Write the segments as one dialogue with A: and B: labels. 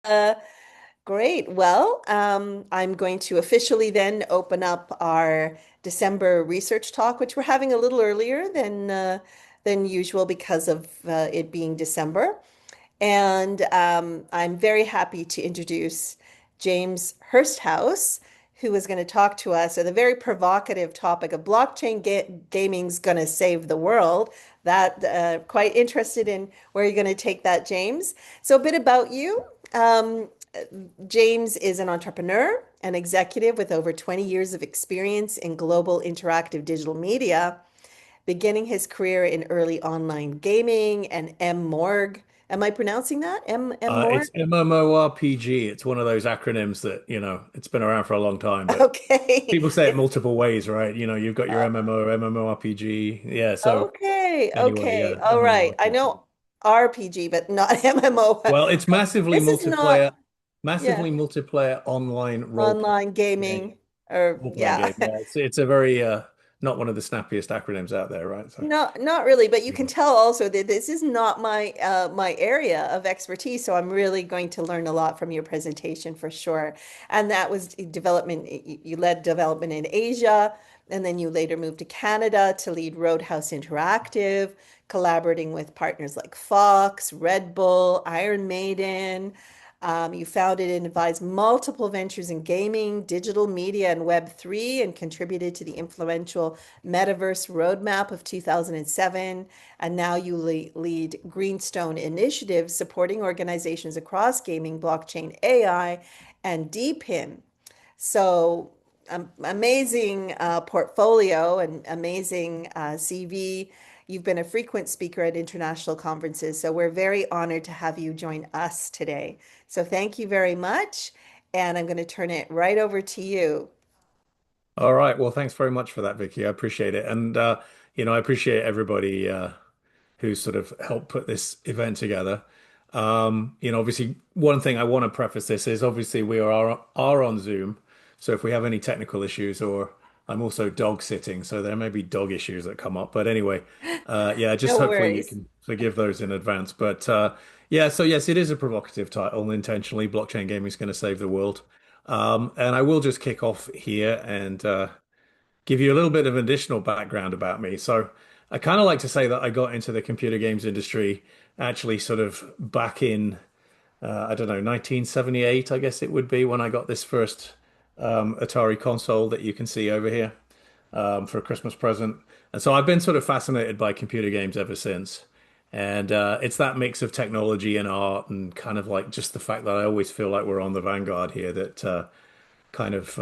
A: Uh, Great. Well, I'm going to officially then open up our December research talk, which we're having a little earlier than usual because of it being December. And I'm very happy to introduce James Hursthouse, who is going to talk to us on the very provocative topic of gaming's going to save the world. That quite interested in where you're going to take that, James. So a bit about you. James is an entrepreneur, an executive with over 20 years of experience in global interactive digital media, beginning his career in early online gaming and MMORG. Am I pronouncing that? MMORG?
B: It's MMORPG. It's one of those acronyms that, it's been around for a long time, but
A: Okay.
B: people say it
A: It's
B: multiple ways, right? You've got your MMO, MMORPG. Yeah. So
A: okay.
B: anyway,
A: Okay.
B: yeah,
A: All right. I
B: MMORPG.
A: know RPG, but not MMO.
B: Well, it's
A: This is not, yeah,
B: massively multiplayer online
A: online
B: game,
A: gaming or
B: role-playing
A: yeah.
B: game. Yeah, it's a very not one of the snappiest acronyms out there, right? So,
A: Not really, but you
B: yeah.
A: can tell also that this is not my area of expertise, so I'm really going to learn a lot from your presentation for sure. And that was development, you led development in Asia, and then you later moved to Canada to lead Roadhouse Interactive, collaborating with partners like Fox, Red Bull, Iron Maiden. You founded and advised multiple ventures in gaming, digital media, and Web3, and contributed to the influential Metaverse Roadmap of 2007. And now you lead Greenstone Initiatives, supporting organizations across gaming, blockchain, AI, and DePIN. So, amazing portfolio and amazing CV. You've been a frequent speaker at international conferences, so we're very honored to have you join us today. So, thank you very much. And I'm going to turn it right over to you.
B: All right. Well, thanks very much for that, Vicky. I appreciate it. And I appreciate everybody who sort of helped put this event together. Obviously, one thing I want to preface this is obviously we are on Zoom. So if we have any technical issues, or I'm also dog sitting, so there may be dog issues that come up. But anyway, yeah, just
A: No
B: hopefully you
A: worries.
B: can forgive those in advance. But yeah, so yes, it is a provocative title intentionally. Blockchain gaming is going to save the world. And I will just kick off here and give you a little bit of additional background about me. So I kind of like to say that I got into the computer games industry actually sort of back in, I don't know, 1978, I guess it would be when I got this first Atari console that you can see over here for a Christmas present. And so I've been sort of fascinated by computer games ever since. And it's that mix of technology and art and kind of like just the fact that I always feel like we're on the vanguard here that kind of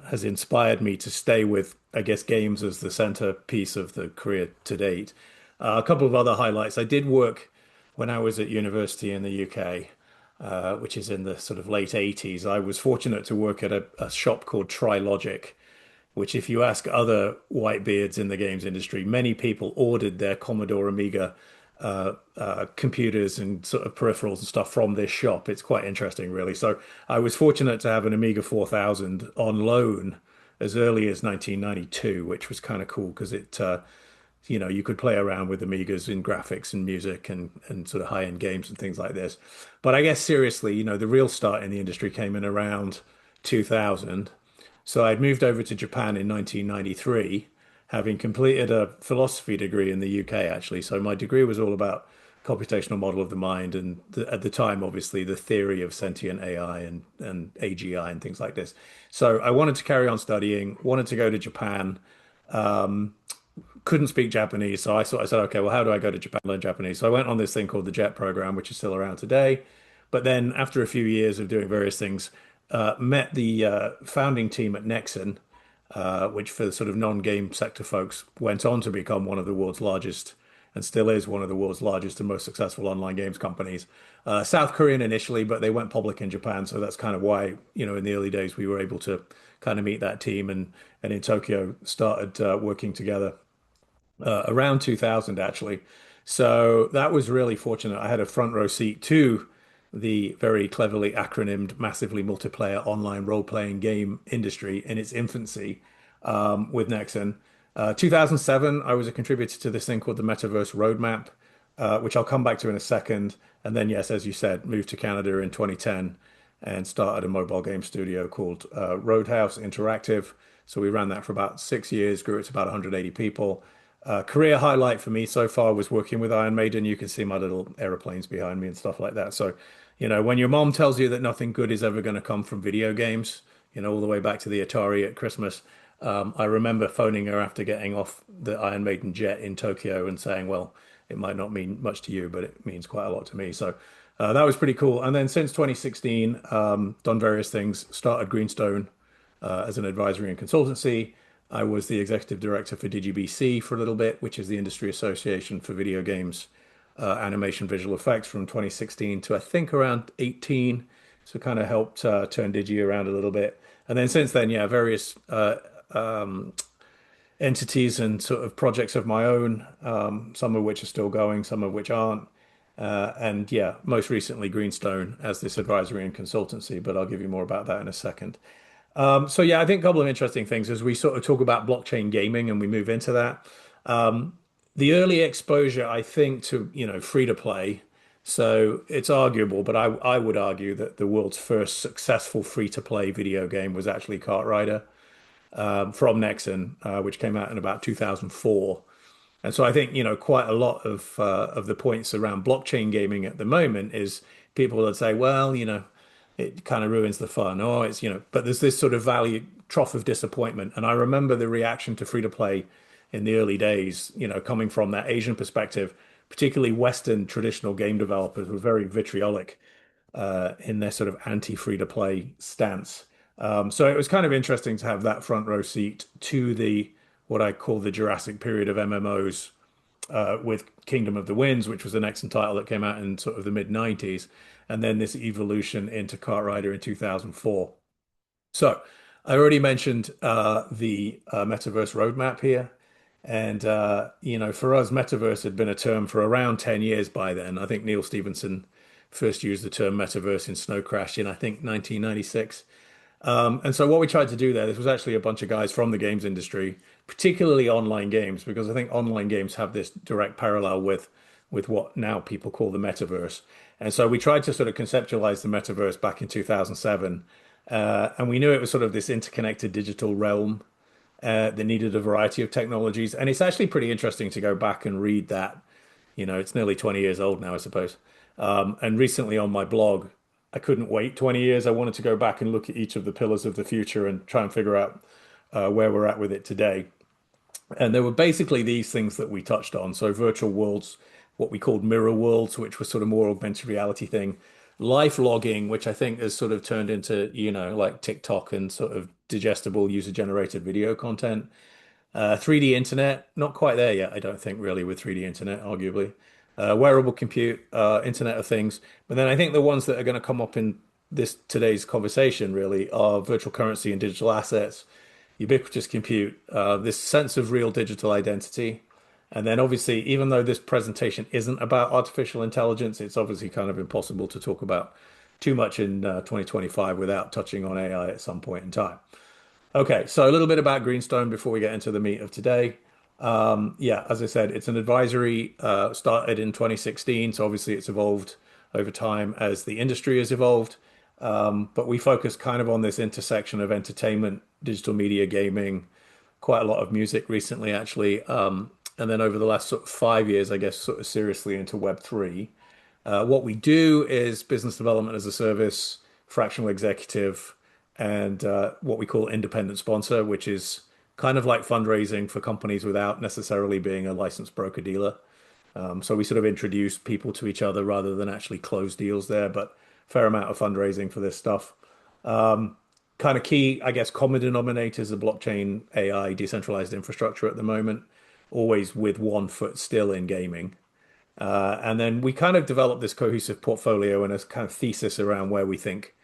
B: has inspired me to stay with, I guess, games as the centerpiece of the career to date. A couple of other highlights. I did work when I was at university in the UK, which is in the sort of late 80s. I was fortunate to work at a shop called Trilogic, which, if you ask other whitebeards in the games industry, many people ordered their Commodore Amiga computers and sort of peripherals and stuff from this shop. It's quite interesting, really. So I was fortunate to have an Amiga 4000 on loan as early as 1992, which was kind of cool because you could play around with Amigas in graphics and music and sort of high-end games and things like this. But I guess seriously, the real start in the industry came in around 2000. So I'd moved over to Japan in 1993, having completed a philosophy degree in the UK, actually. So my degree was all about computational model of the mind, and at the time, obviously, the theory of sentient AI and AGI and things like this. So I wanted to carry on studying, wanted to go to Japan, couldn't speak Japanese. So I said, okay, well, how do I go to Japan and learn Japanese? So I went on this thing called the JET program, which is still around today. But then after a few years of doing various things, met the founding team at Nexon, which for the sort of non-game sector folks went on to become one of the world's largest and still is one of the world's largest and most successful online games companies. South Korean initially, but they went public in Japan. So that's kind of why, in the early days, we were able to kind of meet that team and in Tokyo started working together around 2000, actually. So that was really fortunate. I had a front row seat to the very cleverly acronymed, massively multiplayer online role-playing game industry in its infancy with Nexon. 2007, I was a contributor to this thing called the Metaverse Roadmap, which I'll come back to in a second. And then, yes, as you said, moved to Canada in 2010 and started a mobile game studio called Roadhouse Interactive. So we ran that for about 6 years, grew it to about 180 people. Career highlight for me so far was working with Iron Maiden. You can see my little aeroplanes behind me and stuff like that. So, when your mom tells you that nothing good is ever going to come from video games, all the way back to the Atari at Christmas, I remember phoning her after getting off the Iron Maiden jet in Tokyo and saying, well, it might not mean much to you, but it means quite a lot to me. So that was pretty cool. And then since 2016, done various things, started Greenstone as an advisory and consultancy. I was the executive director for DigiBC for a little bit, which is the industry association for video games, animation, visual effects from 2016 to I think around 18. So kind of helped turn Digi around a little bit. And then since then, yeah, various entities and sort of projects of my own, some of which are still going, some of which aren't. And yeah, most recently Greenstone as this advisory and consultancy, but I'll give you more about that in a second. So yeah, I think a couple of interesting things as we sort of talk about blockchain gaming and we move into that. The early exposure, I think, to free to play. So it's arguable, but I would argue that the world's first successful free to play video game was actually Kart Rider from Nexon, which came out in about 2004. And so I think, quite a lot of the points around blockchain gaming at the moment is people that say, well, it kind of ruins the fun. Oh, but there's this sort of value trough of disappointment. And I remember the reaction to free to play in the early days, coming from that Asian perspective, particularly Western traditional game developers were very vitriolic in their sort of anti-free to play stance. So it was kind of interesting to have that front row seat to the what I call the Jurassic period of MMOs with Kingdom of the Winds, which was the next title that came out in sort of the mid 90s, and then this evolution into Kart Rider in 2004. So I already mentioned the Metaverse Roadmap here. And, for us, Metaverse had been a term for around 10 years by then. I think Neil Stephenson first used the term Metaverse in Snow Crash in, I think, 1996. And so what we tried to do there, this was actually a bunch of guys from the games industry, particularly online games, because I think online games have this direct parallel with what now people call the metaverse. And so we tried to sort of conceptualize the metaverse back in 2007. And we knew it was sort of this interconnected digital realm that needed a variety of technologies. And it's actually pretty interesting to go back and read that. It's nearly 20 years old now, I suppose. And recently on my blog, I couldn't wait 20 years. I wanted to go back and look at each of the pillars of the future and try and figure out where we're at with it today. And there were basically these things that we touched on. So virtual worlds, what we called mirror worlds, which was sort of more augmented reality thing. Life logging, which I think has sort of turned into, like TikTok and sort of digestible user-generated video content. 3D internet, not quite there yet, I don't think, really, with 3D internet, arguably. Wearable compute, Internet of Things. But then I think the ones that are going to come up in this today's conversation really are virtual currency and digital assets, ubiquitous compute, this sense of real digital identity. And then obviously, even though this presentation isn't about artificial intelligence, it's obviously kind of impossible to talk about too much in 2025 without touching on AI at some point in time. Okay, so a little bit about Greenstone before we get into the meat of today. Yeah, as I said, it's an advisory started in 2016, so obviously it's evolved over time as the industry has evolved. But we focus kind of on this intersection of entertainment, digital media, gaming, quite a lot of music recently, actually. And then over the last sort of 5 years, I guess, sort of seriously into Web3. What we do is business development as a service, fractional executive, and what we call independent sponsor, which is kind of like fundraising for companies without necessarily being a licensed broker dealer. So we sort of introduce people to each other rather than actually close deals there, but fair amount of fundraising for this stuff. Kind of key, I guess, common denominators of blockchain, AI, decentralized infrastructure at the moment, always with one foot still in gaming. And then we kind of developed this cohesive portfolio and a kind of thesis around where we think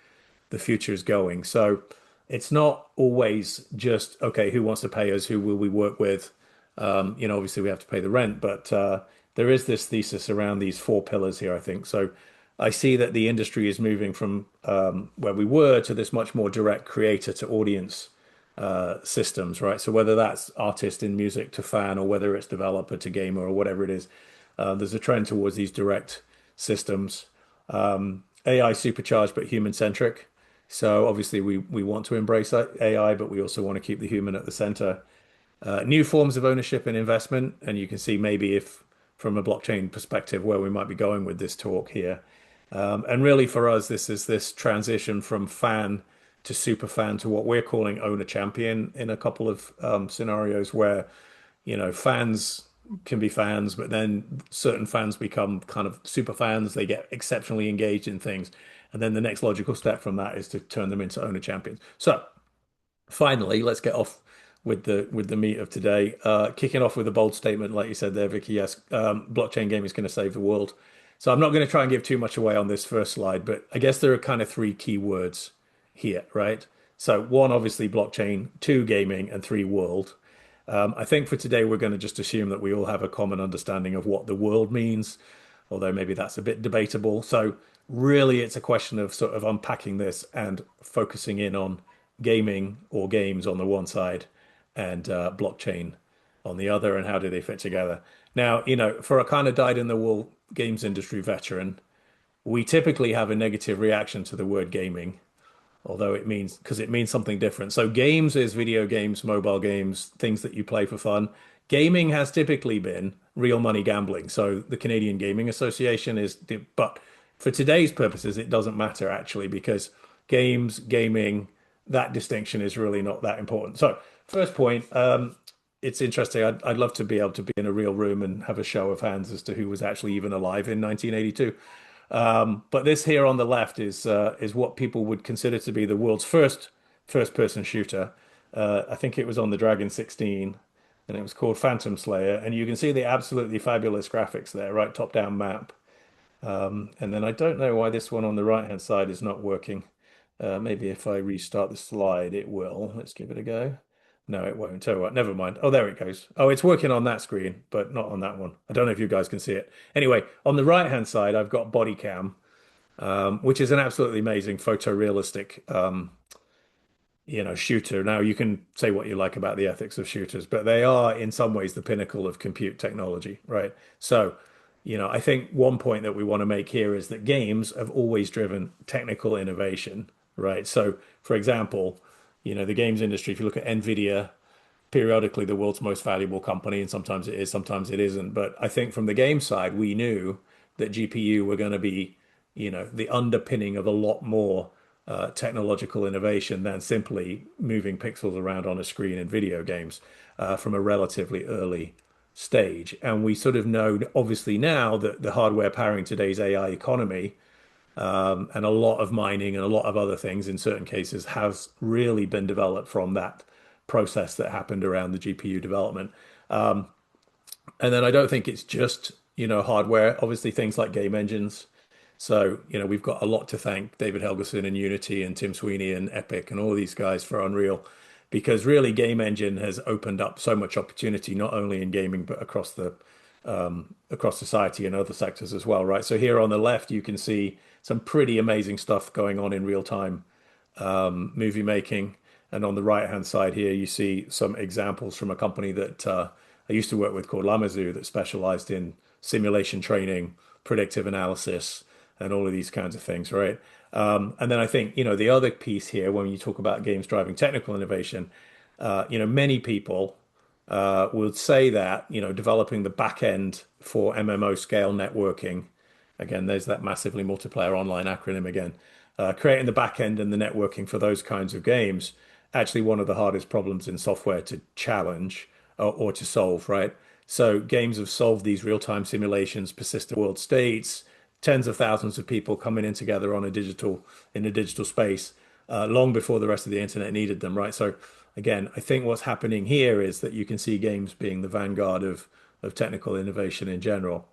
B: the future is going. So it's not always just, okay, who wants to pay us? Who will we work with? Obviously we have to pay the rent, but there is this thesis around these four pillars here, I think. So I see that the industry is moving from where we were to this much more direct creator to audience systems, right? So whether that's artist in music to fan, or whether it's developer to gamer, or whatever it is, there's a trend towards these direct systems. AI supercharged but human centric. So obviously we want to embrace AI, but we also want to keep the human at the center. New forms of ownership and investment, and you can see maybe if from a blockchain perspective where we might be going with this talk here. And really for us, this is this transition from fan to super fan to what we're calling owner champion in a couple of scenarios where, fans can be fans, but then certain fans become kind of super fans. They get exceptionally engaged in things. And then the next logical step from that is to turn them into owner champions. So finally, let's get off with the meat of today. Kicking off with a bold statement, like you said there, Vicky. Yes, blockchain gaming is going to save the world. So I'm not going to try and give too much away on this first slide, but I guess there are kind of three key words here, right? So one, obviously blockchain, two, gaming, and three, world. I think for today we're going to just assume that we all have a common understanding of what the world means, although maybe that's a bit debatable. So really, it's a question of sort of unpacking this and focusing in on gaming or games on the one side and blockchain on the other, and how do they fit together. Now, for a kind of dyed-in-the-wool games industry veteran, we typically have a negative reaction to the word gaming, although it means something different. So games is video games, mobile games, things that you play for fun. Gaming has typically been real money gambling. So the Canadian Gaming Association but for today's purposes, it doesn't matter actually, because gaming, that distinction is really not that important. So first point, it's interesting. I'd love to be able to be in a real room and have a show of hands as to who was actually even alive in 1982. But this here on the left is what people would consider to be the world's first person shooter. I think it was on the Dragon 16, and it was called Phantom Slayer. And you can see the absolutely fabulous graphics there, right? Top down map. And then I don't know why this one on the right hand side is not working. Maybe if I restart the slide, it will. Let's give it a go. No, it won't. Oh, what? Never mind. Oh, there it goes. Oh, it's working on that screen, but not on that one. I don't know if you guys can see it. Anyway, on the right-hand side, I've got body cam, which is an absolutely amazing photorealistic, shooter. Now, you can say what you like about the ethics of shooters, but they are in some ways the pinnacle of compute technology, right? So, I think one point that we want to make here is that games have always driven technical innovation, right? So, for example, the games industry, if you look at Nvidia, periodically the world's most valuable company, and sometimes it is, sometimes it isn't. But I think from the game side, we knew that GPU were going to be, the underpinning of a lot more technological innovation than simply moving pixels around on a screen in video games from a relatively early stage. And we sort of know, obviously, now that the hardware powering today's AI economy and a lot of mining and a lot of other things in certain cases has really been developed from that process that happened around the GPU development. And then I don't think it's just, hardware, obviously things like game engines. So, we've got a lot to thank David Helgeson and Unity and Tim Sweeney and Epic and all these guys for Unreal, because really game engine has opened up so much opportunity, not only in gaming, but across society and other sectors as well, right? So here on the left, you can see some pretty amazing stuff going on in real time movie making. And on the right hand side here, you see some examples from a company that I used to work with called Lamazoo that specialized in simulation training, predictive analysis, and all of these kinds of things, right? And then I think, the other piece here, when you talk about games driving technical innovation, many people would say that, developing the back end for MMO scale networking, again, there's that massively multiplayer online acronym again, creating the back end and the networking for those kinds of games, actually one of the hardest problems in software to challenge or to solve, right? So games have solved these real-time simulations, persistent world states, tens of thousands of people coming in together in a digital space long before the rest of the internet needed them, right? So again, I think what's happening here is that you can see games being the vanguard of technical innovation in general.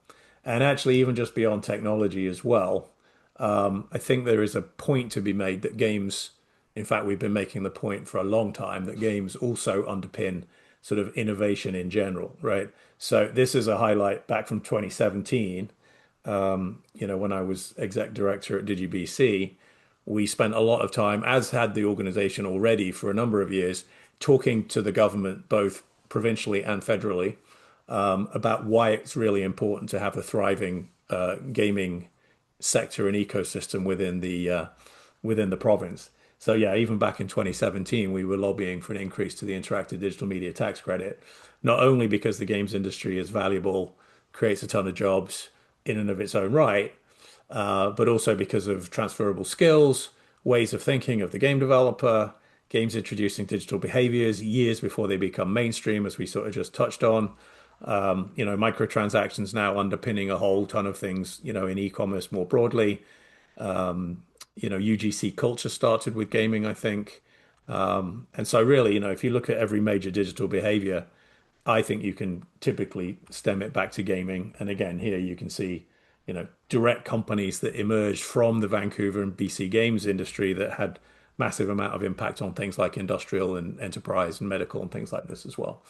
B: And actually, even just beyond technology as well, I think there is a point to be made that games, in fact, we've been making the point for a long time that games also underpin sort of innovation in general, right? So this is a highlight back from 2017, when I was exec director at DigiBC. We spent a lot of time, as had the organization already for a number of years, talking to the government, both provincially and federally, about why it's really important to have a thriving gaming sector and ecosystem within the province. So yeah, even back in 2017, we were lobbying for an increase to the interactive digital media tax credit, not only because the games industry is valuable, creates a ton of jobs in and of its own right, but also because of transferable skills, ways of thinking of the game developer, games introducing digital behaviors years before they become mainstream, as we sort of just touched on. Microtransactions now underpinning a whole ton of things, in e-commerce more broadly. UGC culture started with gaming, I think. And so really, if you look at every major digital behavior, I think you can typically stem it back to gaming. And again, here you can see, direct companies that emerged from the Vancouver and BC games industry that had massive amount of impact on things like industrial and enterprise and medical and things like this as well.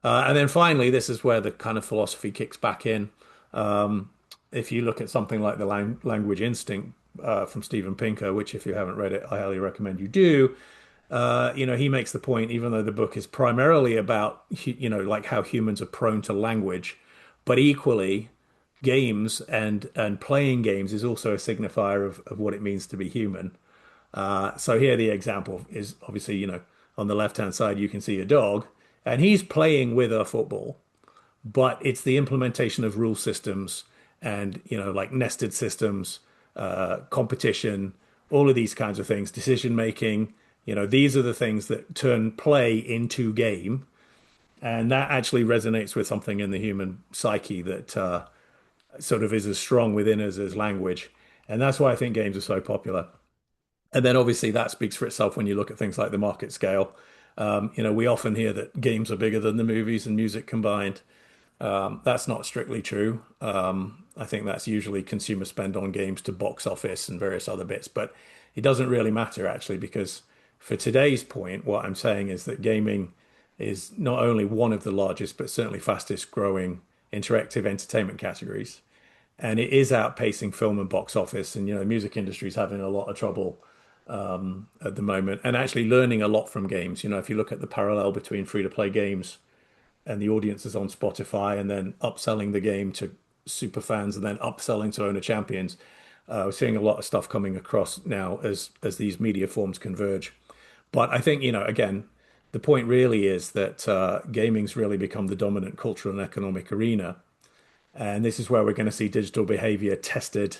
B: And then finally, this is where the kind of philosophy kicks back in. If you look at something like the language instinct from Steven Pinker, which if you haven't read it, I highly recommend you do. He makes the point, even though the book is primarily about, like how humans are prone to language, but equally, games and playing games is also a signifier of what it means to be human. So here the example is obviously, on the left-hand side, you can see a dog, and he's playing with a football, but it's the implementation of rule systems and, like nested systems, competition, all of these kinds of things, decision making. These are the things that turn play into game. And that actually resonates with something in the human psyche that sort of is as strong within us as language. And that's why I think games are so popular. And then obviously that speaks for itself when you look at things like the market scale. We often hear that games are bigger than the movies and music combined. That's not strictly true. I think that's usually consumer spend on games to box office and various other bits, but it doesn't really matter actually, because for today's point, what I'm saying is that gaming is not only one of the largest, but certainly fastest growing interactive entertainment categories. And it is outpacing film and box office. And, the music industry is having a lot of trouble at the moment and actually learning a lot from games. If you look at the parallel between free to play games and the audiences on Spotify and then upselling the game to super fans and then upselling to owner champions. We're seeing a lot of stuff coming across now as these media forms converge. But I think, again, the point really is that gaming's really become the dominant cultural and economic arena. And this is where we're going to see digital behavior tested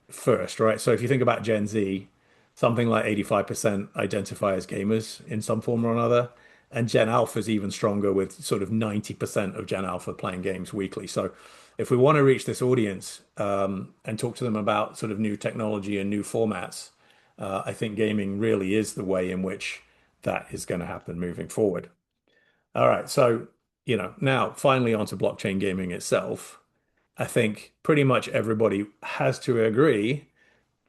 B: first, right? So if you think about Gen Z, something like 85% identify as gamers in some form or another. And Gen Alpha is even stronger with sort of 90% of Gen Alpha playing games weekly. So if we want to reach this audience and talk to them about sort of new technology and new formats, I think gaming really is the way in which that is going to happen moving forward. All right. So, now finally onto blockchain gaming itself. I think pretty much everybody has to agree,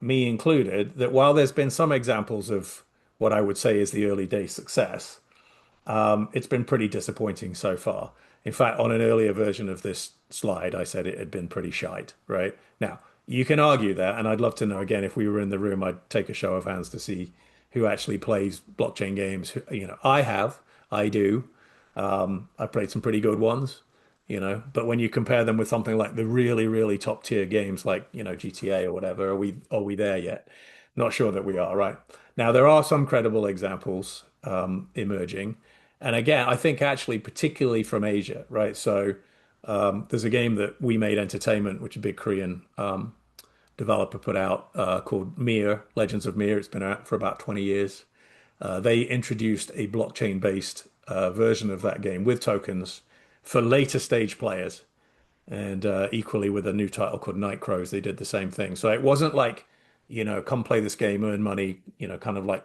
B: me included, that while there's been some examples of what I would say is the early day success, it's been pretty disappointing so far. In fact, on an earlier version of this slide, I said it had been pretty shite, right? Now, you can argue that, and I'd love to know again, if we were in the room, I'd take a show of hands to see who actually plays blockchain games. I have, I do. I've played some pretty good ones, but when you compare them with something like the really, really top tier games like, GTA or whatever, are we there yet? Not sure that we are, right? Now, there are some credible examples emerging. And again, I think actually particularly from Asia, right? So there's a game that We Made Entertainment, which a big Korean developer put out called Mir, Legends of Mir. It's been out for about 20 years. They introduced a blockchain-based version of that game with tokens for later stage players. And equally with a new title called Night Crows, they did the same thing. So it wasn't like, come play this game, earn money, kind of like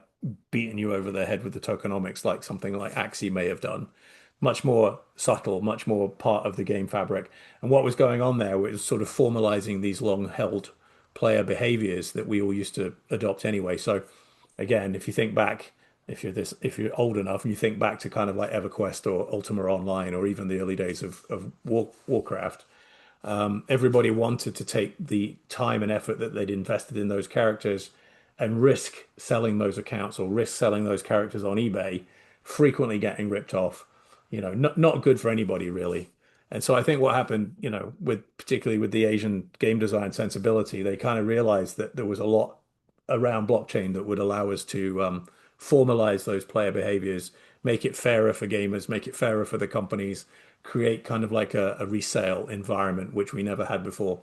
B: beating you over the head with the tokenomics like something like Axie may have done. Much more subtle, much more part of the game fabric. And what was going on there was sort of formalizing these long-held player behaviors that we all used to adopt anyway. So again, if you think back, if you're old enough and you think back to kind of like EverQuest or Ultima Online or even the early days of Warcraft, everybody wanted to take the time and effort that they'd invested in those characters and risk selling those accounts or risk selling those characters on eBay, frequently getting ripped off. Not good for anybody really. And so I think what happened, with particularly with the Asian game design sensibility, they kind of realized that there was a lot around blockchain that would allow us to formalize those player behaviors, make it fairer for gamers, make it fairer for the companies, create kind of like a resale environment, which we never had before.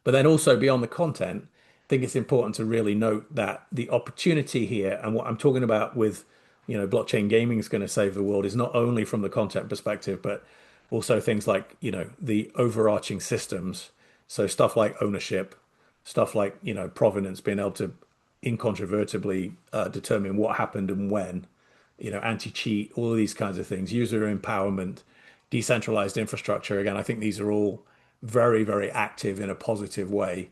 B: But then also beyond the content, I think it's important to really note that the opportunity here and what I'm talking about with, blockchain gaming is going to save the world is not only from the content perspective, but also things like, the overarching systems. So stuff like ownership, stuff like, provenance, being able to incontrovertibly determine what happened and when, anti-cheat, all of these kinds of things, user empowerment, decentralized infrastructure. Again, I think these are all very, very active in a positive way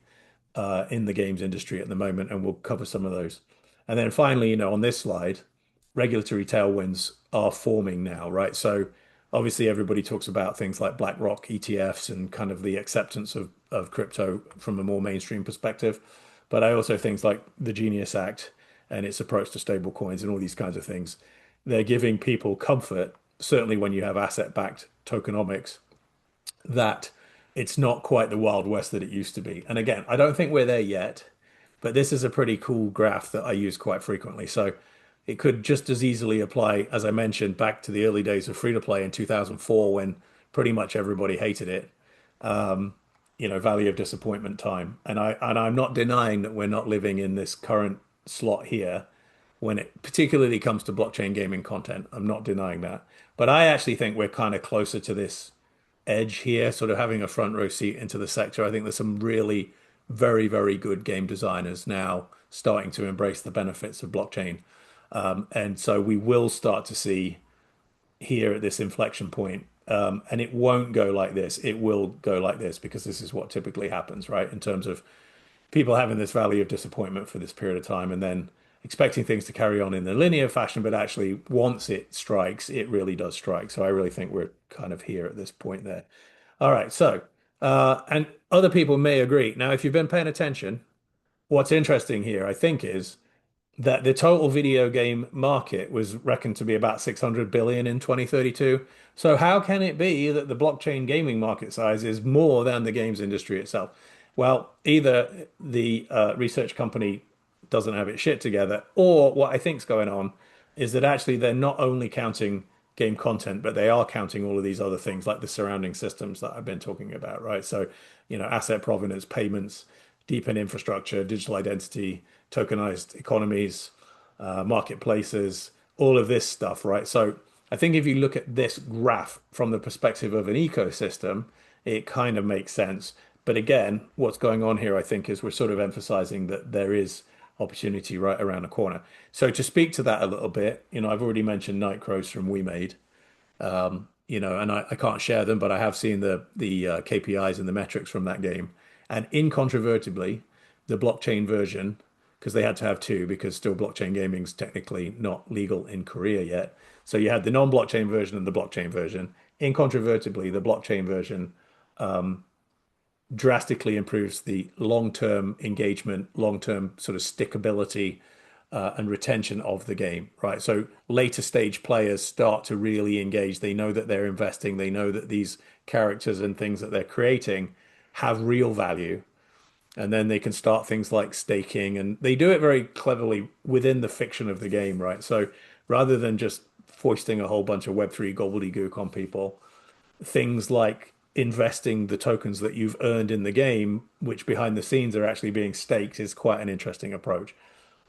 B: in the games industry at the moment, and we'll cover some of those. And then finally, on this slide, regulatory tailwinds are forming now, right? So obviously everybody talks about things like BlackRock ETFs and kind of the acceptance of crypto from a more mainstream perspective. But I also things like the Genius Act and its approach to stable coins and all these kinds of things. They're giving people comfort, certainly when you have asset-backed tokenomics, that it's not quite the Wild West that it used to be. And again, I don't think we're there yet, but this is a pretty cool graph that I use quite frequently. So it could just as easily apply, as I mentioned, back to the early days of free to play in 2004 when pretty much everybody hated it. Valley of disappointment time. And I'm not denying that we're not living in this current slot here when it particularly comes to blockchain gaming content. I'm not denying that. But I actually think we're kind of closer to this edge here, sort of having a front row seat into the sector. I think there's some really very, very good game designers now starting to embrace the benefits of blockchain. And so we will start to see here at this inflection point, and it won't go like this. It will go like this because this is what typically happens, right? In terms of people having this valley of disappointment for this period of time and then expecting things to carry on in the linear fashion, but actually once it strikes, it really does strike. So I really think we're kind of here at this point there. All right, so and other people may agree. Now, if you've been paying attention, what's interesting here, I think, is that the total video game market was reckoned to be about 600 billion in 2032. So how can it be that the blockchain gaming market size is more than the games industry itself? Well, either the research company doesn't have its shit together, or what I think's going on is that actually they're not only counting game content, but they are counting all of these other things like the surrounding systems that I've been talking about, right? So, asset provenance, payments, DePIN infrastructure, digital identity, tokenized economies, marketplaces, all of this stuff, right? So I think if you look at this graph from the perspective of an ecosystem, it kind of makes sense. But again, what's going on here, I think, is we're sort of emphasizing that there is opportunity right around the corner. So to speak to that a little bit, I've already mentioned Night Crows from We Made, and I can't share them, but I have seen the KPIs and the metrics from that game. And incontrovertibly, the blockchain version, because they had to have two, because still blockchain gaming's technically not legal in Korea yet. So you had the non-blockchain version and the blockchain version. Incontrovertibly, the blockchain version drastically improves the long-term engagement, long-term sort of stickability and retention of the game, right? So later stage players start to really engage. They know that they're investing. They know that these characters and things that they're creating have real value. And then they can start things like staking, and they do it very cleverly within the fiction of the game, right? So rather than just foisting a whole bunch of Web3 gobbledygook on people, things like investing the tokens that you've earned in the game, which behind the scenes are actually being staked, is quite an interesting approach.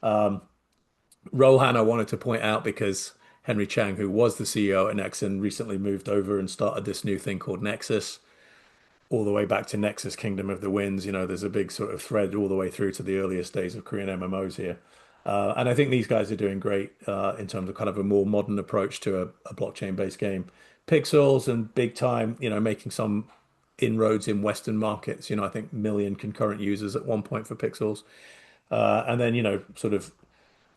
B: Rohan, I wanted to point out because Henry Chang, who was the CEO at Nexon, recently moved over and started this new thing called Nexus, all the way back to Nexus Kingdom of the Winds. There's a big sort of thread all the way through to the earliest days of Korean MMOs here. And I think these guys are doing great in terms of kind of a more modern approach to a blockchain-based game. Pixels and Big Time, making some inroads in Western markets. I think million concurrent users at one point for Pixels. And then, sort of,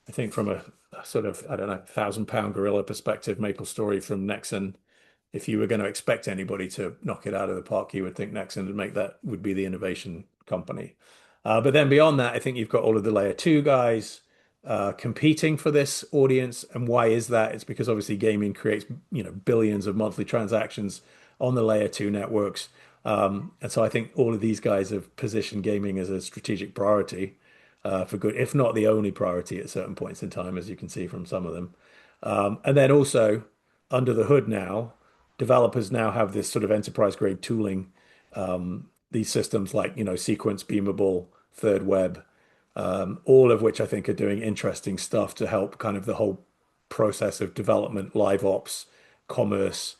B: I think from a sort of, I don't know, 1,000-pound gorilla perspective, MapleStory from Nexon, if you were going to expect anybody to knock it out of the park, you would think Nexon would make that would be the innovation company. But then beyond that, I think you've got all of the layer two guys competing for this audience. And why is that? It's because obviously gaming creates, billions of monthly transactions on the layer two networks. And so I think all of these guys have positioned gaming as a strategic priority for good, if not the only priority at certain points in time, as you can see from some of them. And then also under the hood now, developers now have this sort of enterprise grade tooling, these systems like, Sequence, Beamable, Third Web, all of which I think are doing interesting stuff to help kind of the whole process of development, live ops, commerce.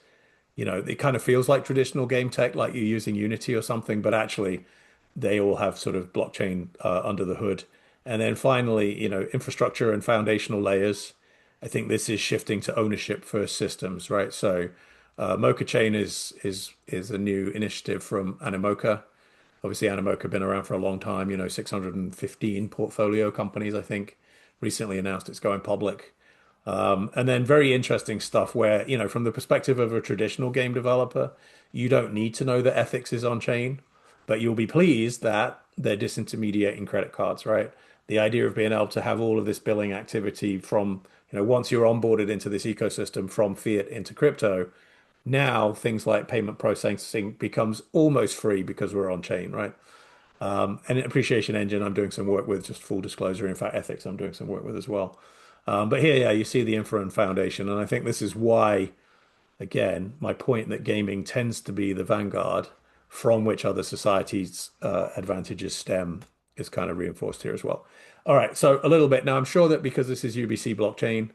B: It kind of feels like traditional game tech, like you're using Unity or something, but actually they all have sort of blockchain under the hood. And then finally, infrastructure and foundational layers. I think this is shifting to ownership first systems, right? So Mocha Chain is a new initiative from Animoca. Obviously, Animoca have been around for a long time, 615 portfolio companies, I think, recently announced it's going public. And then very interesting stuff where, from the perspective of a traditional game developer, you don't need to know that ethics is on chain, but you'll be pleased that they're disintermediating credit cards, right? The idea of being able to have all of this billing activity from, once you're onboarded into this ecosystem from fiat into crypto, now things like payment processing becomes almost free because we're on chain, right? And appreciation engine, I'm doing some work with, just full disclosure. In fact, ethics, I'm doing some work with as well. But here, yeah, you see the infra and foundation. And I think this is why, again, my point that gaming tends to be the vanguard from which other societies' advantages stem is kind of reinforced here as well. All right, so a little bit. Now, I'm sure that because this is UBC blockchain,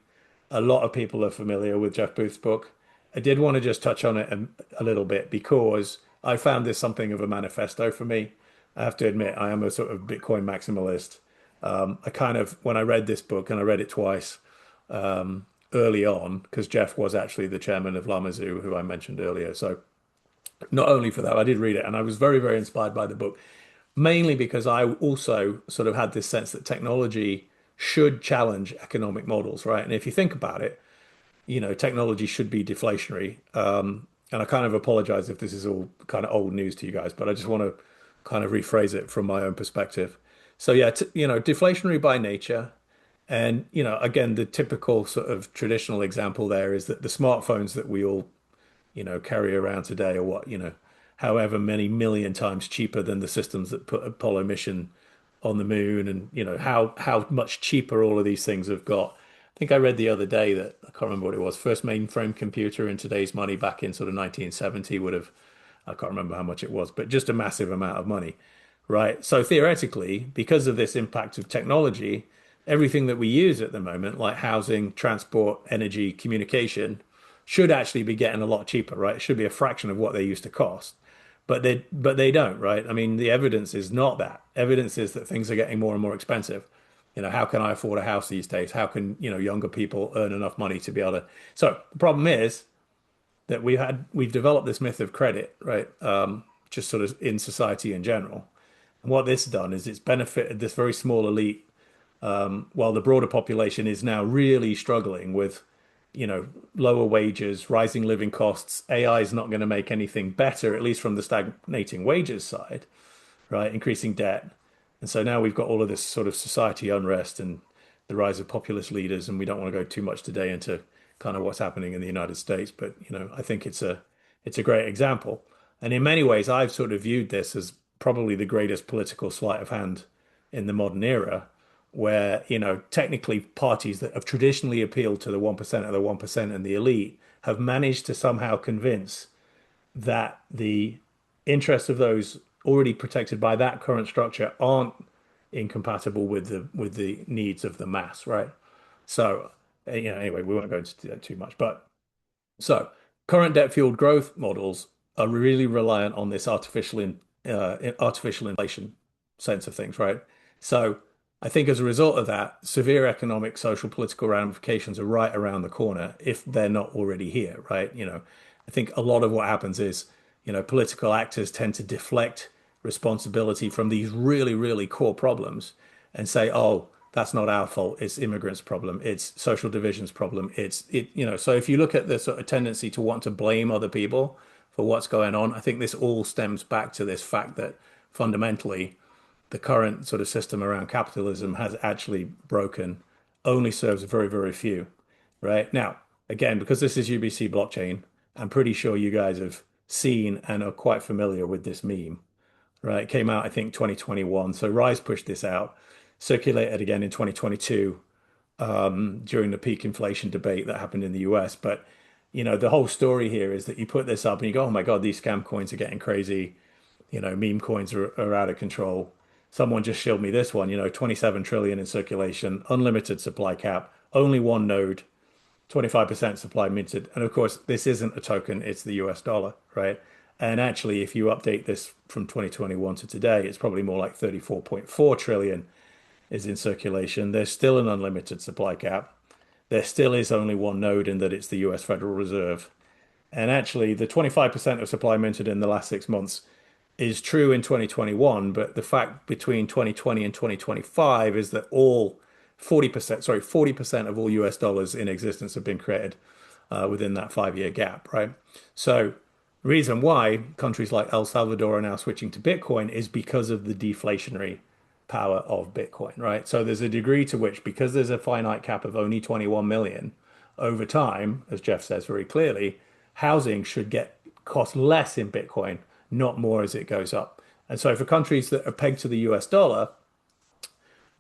B: a lot of people are familiar with Jeff Booth's book. I did want to just touch on it a little bit because I found this something of a manifesto for me. I have to admit, I am a sort of Bitcoin maximalist. I kind of, when I read this book, and I read it twice early on, because Jeff was actually the chairman of Lamazoo, who I mentioned earlier. So not only for that, I did read it, and I was very, very inspired by the book, mainly because I also sort of had this sense that technology should challenge economic models, right? And if you think about it, technology should be deflationary. And I kind of apologize if this is all kind of old news to you guys, but I just want to kind of rephrase it from my own perspective. So yeah, deflationary by nature. And, again, the typical sort of traditional example there is that the smartphones that we all, carry around today are what, however many million times cheaper than the systems that put Apollo mission on the moon, and how much cheaper all of these things have got. I think I read the other day that I can't remember what it was. First mainframe computer in today's money back in sort of 1970 would have, I can't remember how much it was, but just a massive amount of money, right? So theoretically, because of this impact of technology, everything that we use at the moment, like housing, transport, energy, communication, should actually be getting a lot cheaper, right? It should be a fraction of what they used to cost. But they don't, right? I mean, the evidence is not that. Evidence is that things are getting more and more expensive. How can I afford a house these days? How can, younger people earn enough money to be able to? So the problem is that we've developed this myth of credit, right? Just sort of in society in general. And what this done is it's benefited this very small elite, while the broader population is now really struggling with, lower wages, rising living costs. AI is not going to make anything better, at least from the stagnating wages side, right? Increasing debt. And so now we've got all of this sort of society unrest and the rise of populist leaders. And we don't want to go too much today into kind of what's happening in the United States, but I think it's a great example. And in many ways, I've sort of viewed this as probably the greatest political sleight of hand in the modern era, where, technically parties that have traditionally appealed to the 1% of the 1% and the elite have managed to somehow convince that the interests of those already protected by that current structure aren't incompatible with the needs of the mass, right? So, anyway, we won't go into that too much, but so current debt-fueled growth models are really reliant on this artificial inflation sense of things, right? So I think as a result of that, severe economic, social, political ramifications are right around the corner if they're not already here, right? I think a lot of what happens is, political actors tend to deflect responsibility from these really, really core problems and say, oh, that's not our fault. It's immigrants' problem. It's social division's problem. So if you look at the sort of tendency to want to blame other people for what's going on, I think this all stems back to this fact that fundamentally the current sort of system around capitalism has actually broken, only serves very, very few, right? Now, again, because this is UBC blockchain, I'm pretty sure you guys have seen and are quite familiar with this meme, right? It came out, I think, 2021. So Rise pushed this out, circulated again in 2022 during the peak inflation debate that happened in the US. But the whole story here is that you put this up and you go, oh my God, these scam coins are getting crazy. Meme coins are out of control. Someone just showed me this one, 27 trillion in circulation, unlimited supply cap, only one node, 25% supply minted. And of course, this isn't a token, it's the US dollar, right? And actually, if you update this from 2021 to today, it's probably more like 34.4 trillion is in circulation. There's still an unlimited supply cap. There still is only one node in that it's the US Federal Reserve. And actually, the 25% of supply minted in the last 6 months is true in 2021, but the fact between 2020 and 2025 is that all 40%, sorry, 40% of all US dollars in existence have been created within that 5 year gap, right? So, the reason why countries like El Salvador are now switching to Bitcoin is because of the deflationary power of Bitcoin, right? So, there's a degree to which, because there's a finite cap of only 21 million, over time, as Jeff says very clearly, housing should get cost less in Bitcoin, not more as it goes up. And so for countries that are pegged to the US dollar,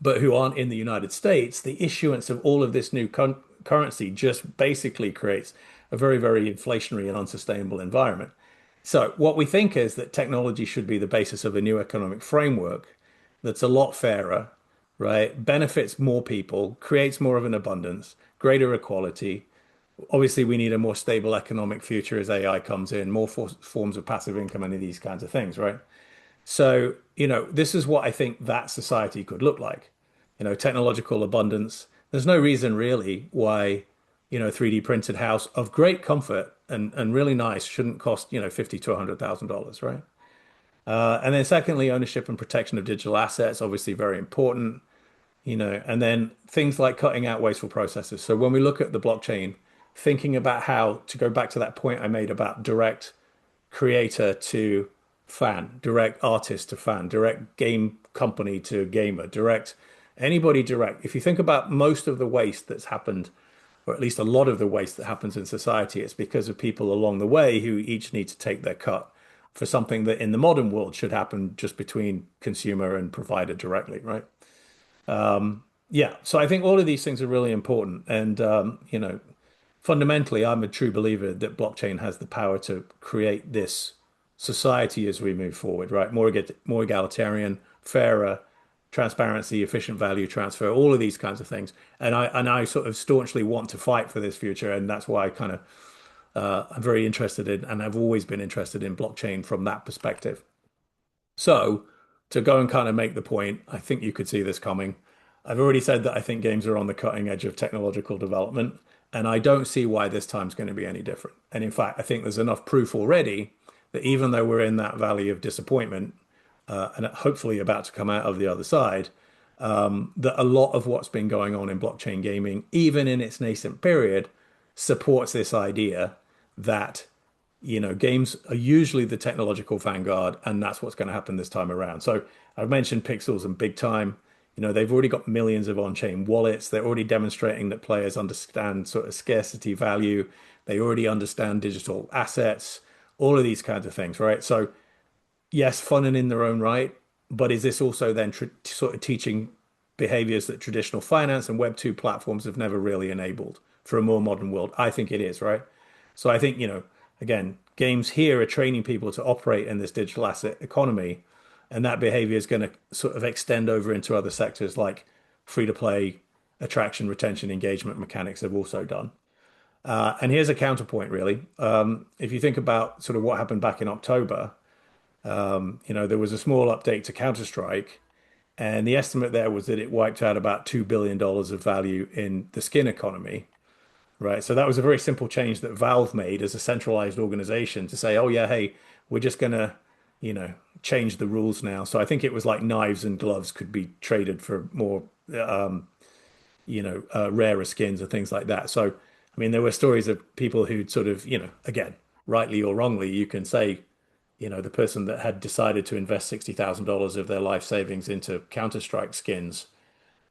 B: but who aren't in the United States, the issuance of all of this new currency just basically creates a very, very inflationary and unsustainable environment. So what we think is that technology should be the basis of a new economic framework that's a lot fairer, right? Benefits more people, creates more of an abundance, greater equality. Obviously, we need a more stable economic future as AI comes in, more forms of passive income, and these kinds of things, right? So, this is what I think that society could look like. Technological abundance. There's no reason really why, 3D printed house of great comfort and really nice shouldn't cost, 50 to $100,000, right? And then secondly, ownership and protection of digital assets, obviously very important, and then things like cutting out wasteful processes. So when we look at the blockchain, thinking about how to go back to that point I made about direct creator to fan, direct artist to fan, direct game company to gamer, direct anybody direct. If you think about most of the waste that's happened, or at least a lot of the waste that happens in society, it's because of people along the way who each need to take their cut for something that in the modern world should happen just between consumer and provider directly, right? Yeah, so I think all of these things are really important. And, fundamentally, I'm a true believer that blockchain has the power to create this society as we move forward, right? More egalitarian, fairer, transparency, efficient value transfer, all of these kinds of things. And I sort of staunchly want to fight for this future, and that's why I kind of I'm very interested in, and I've always been interested in blockchain from that perspective. So, to go and kind of make the point, I think you could see this coming. I've already said that I think games are on the cutting edge of technological development, and I don't see why this time's going to be any different. And in fact, I think there's enough proof already that even though we're in that valley of disappointment, and hopefully about to come out of the other side, that a lot of what's been going on in blockchain gaming, even in its nascent period, supports this idea that games are usually the technological vanguard, and that's what's going to happen this time around. So I've mentioned Pixels and Big Time. They've already got millions of on-chain wallets. They're already demonstrating that players understand sort of scarcity value. They already understand digital assets, all of these kinds of things, right? So yes, fun and in their own right, but is this also then sort of teaching behaviors that traditional finance and Web 2 platforms have never really enabled for a more modern world? I think it is, right? So I think, again, games here are training people to operate in this digital asset economy, and that behavior is going to sort of extend over into other sectors like free to play, attraction, retention, engagement mechanics have also done. And here's a counterpoint, really. If you think about sort of what happened back in October, there was a small update to Counter-Strike, and the estimate there was that it wiped out about $2 billion of value in the skin economy, right? So that was a very simple change that Valve made as a centralized organization to say, oh, yeah, hey, we're just going to, change the rules now. So I think it was like knives and gloves could be traded for more, rarer skins and things like that. So, I mean, there were stories of people who'd sort of, again, rightly or wrongly, you can say, the person that had decided to invest $60,000 of their life savings into Counter-Strike skins,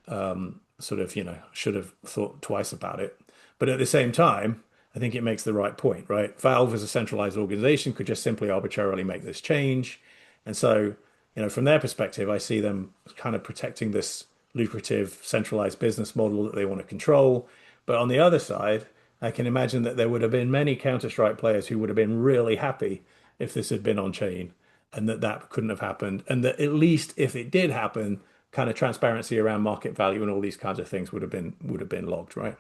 B: sort of, should have thought twice about it. But at the same time, I think it makes the right point, right? Valve as a centralized organization could just simply arbitrarily make this change. And so, from their perspective, I see them kind of protecting this lucrative centralized business model that they want to control. But on the other side, I can imagine that there would have been many Counter-Strike players who would have been really happy if this had been on chain and that couldn't have happened. And that at least if it did happen, kind of transparency around market value and all these kinds of things would have been logged, right?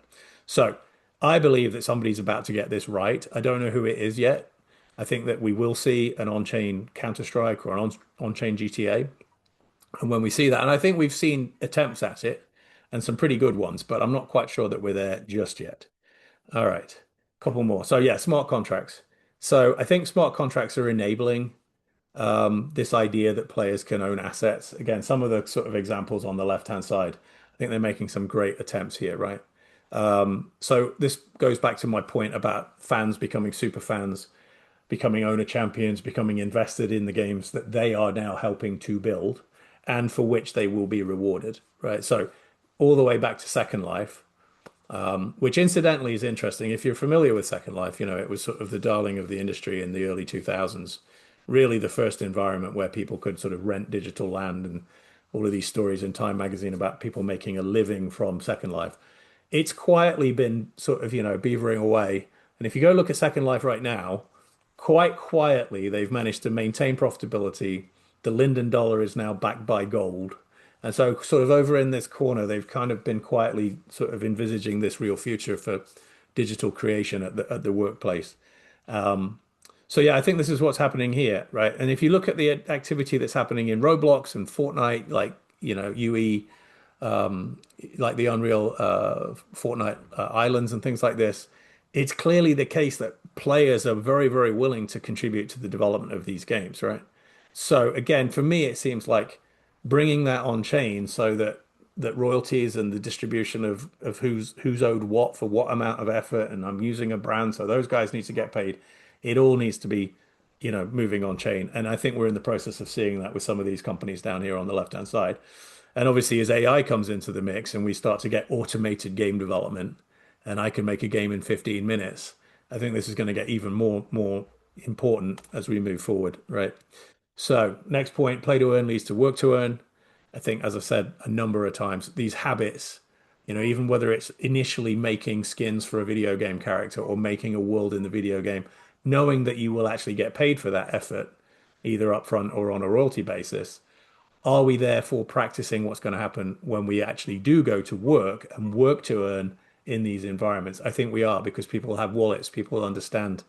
B: So I believe that somebody's about to get this right. I don't know who it is yet. I think that we will see an on-chain Counter-Strike or an on-chain GTA. And when we see that, and I think we've seen attempts at it and some pretty good ones, but I'm not quite sure that we're there just yet. All right, couple more. So yeah, smart contracts. So I think smart contracts are enabling this idea that players can own assets. Again, some of the sort of examples on the left-hand side, I think they're making some great attempts here, right? So this goes back to my point about fans becoming super fans, becoming owner champions, becoming invested in the games that they are now helping to build and for which they will be rewarded, right? So all the way back to Second Life, which incidentally is interesting. If you're familiar with Second Life, it was sort of the darling of the industry in the early 2000s, really the first environment where people could sort of rent digital land and all of these stories in Time magazine about people making a living from Second Life. It's quietly been sort of, beavering away. And if you go look at Second Life right now, quite quietly, they've managed to maintain profitability. The Linden dollar is now backed by gold. And so, sort of over in this corner, they've kind of been quietly sort of envisaging this real future for digital creation at the workplace. So yeah, I think this is what's happening here, right? And if you look at the activity that's happening in Roblox and Fortnite, like UE, like the Unreal Fortnite islands and things like this, it's clearly the case that players are very, very willing to contribute to the development of these games, right? So again, for me, it seems like bringing that on chain so that royalties and the distribution of who's owed what for what amount of effort, and I'm using a brand, so those guys need to get paid. It all needs to be, moving on chain. And I think we're in the process of seeing that with some of these companies down here on the left-hand side. And obviously, as AI comes into the mix and we start to get automated game development, and I can make a game in 15 minutes, I think this is going to get even more important as we move forward, right? So, next point, play to earn leads to work to earn. I think, as I've said a number of times, these habits, even whether it's initially making skins for a video game character or making a world in the video game, knowing that you will actually get paid for that effort, either upfront or on a royalty basis, are we therefore practicing what's going to happen when we actually do go to work and work to earn in these environments? I think we are because people have wallets, people understand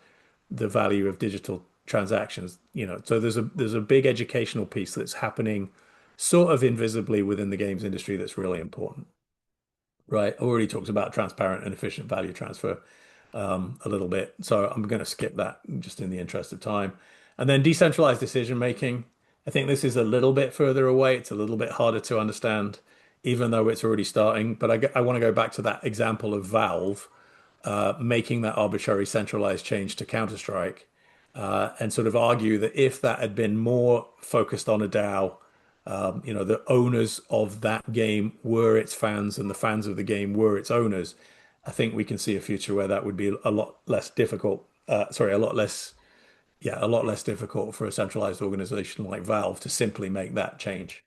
B: the value of digital transactions, So there's a big educational piece that's happening sort of invisibly within the games industry that's really important, right? I already talked about transparent and efficient value transfer a little bit, so I'm going to skip that just in the interest of time. And then decentralized decision making. I think this is a little bit further away. It's a little bit harder to understand, even though it's already starting. But I want to go back to that example of Valve making that arbitrary centralized change to Counter-Strike and sort of argue that if that had been more focused on a DAO, the owners of that game were its fans and the fans of the game were its owners, I think we can see a future where that would be a lot less difficult. Sorry, a lot less difficult for a centralized organization like Valve to simply make that change.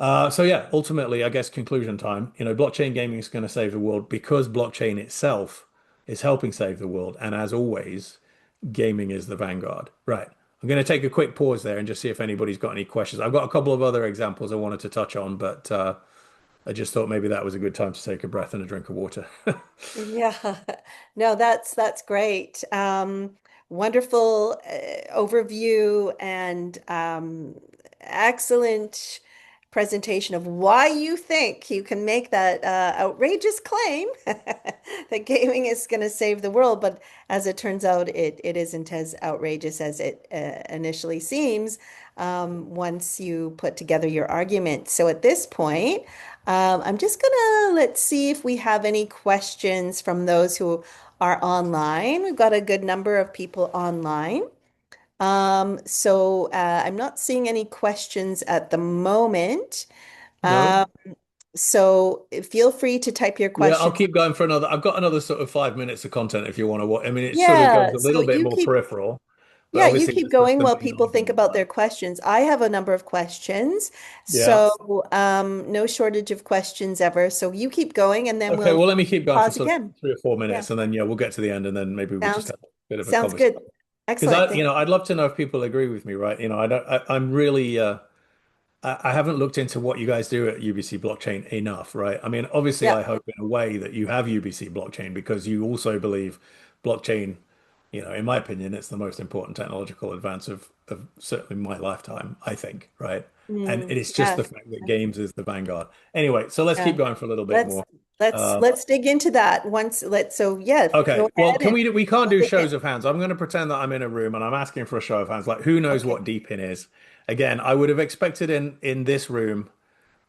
B: So yeah, ultimately, I guess conclusion time. Blockchain gaming is going to save the world because blockchain itself is helping save the world. And as always, gaming is the vanguard. Right. I'm going to take a quick pause there and just see if anybody's got any questions. I've got a couple of other examples I wanted to touch on, but I just thought maybe that was a good time to take a breath and a drink of water.
A: Yeah, no, that's great. Wonderful overview and excellent presentation of why you think you can make that outrageous claim that gaming is going to save the world. But as it turns out, it isn't as outrageous as it initially seems once you put together your argument. So at this point, I'm just gonna let's see if we have any questions from those who are online. We've got a good number of people online. So I'm not seeing any questions at the moment.
B: No?
A: So feel free to type your
B: Yeah, I'll
A: questions.
B: keep going for another. I've got another sort of 5 minutes of content if you want to watch. I mean, it sort of goes
A: Yeah,
B: a
A: so
B: little bit
A: you
B: more
A: keep
B: peripheral, but
A: yeah, you
B: obviously
A: keep
B: this is
A: going
B: the
A: while
B: main
A: people think
B: argument,
A: about
B: right?
A: their questions. I have a number of questions,
B: Yeah.
A: so no shortage of questions ever. So you keep going, and then
B: Okay,
A: we'll
B: well, let me keep going for
A: pause
B: sort of
A: again.
B: 3 or 4 minutes,
A: Yeah,
B: and then yeah, we'll get to the end, and then maybe we just
A: sounds
B: have a bit of a
A: sounds
B: conversation.
A: good.
B: Because
A: Excellent. Thank
B: I'd love to know if people agree with me, right? I don't. I'm really. I haven't looked into what you guys do at UBC Blockchain enough, right? I mean, obviously,
A: Yeah.
B: I hope in a way that you have UBC Blockchain because you also believe blockchain, in my opinion, it's the most important technological advance of certainly my lifetime, I think, right? And it is just the
A: Yeah.
B: fact that games is the vanguard. Anyway, so let's keep
A: Yeah.
B: going for a little bit
A: Let's
B: more.
A: let's
B: Um,
A: let's dig into that once. Let's so yeah,
B: Okay.
A: go
B: Well,
A: ahead and
B: we can't
A: we'll
B: do
A: dig in.
B: shows of hands. I'm going to pretend that I'm in a room and I'm asking for a show of hands. Like, who knows
A: Okay.
B: what DePIN is? Again, I would have expected in this room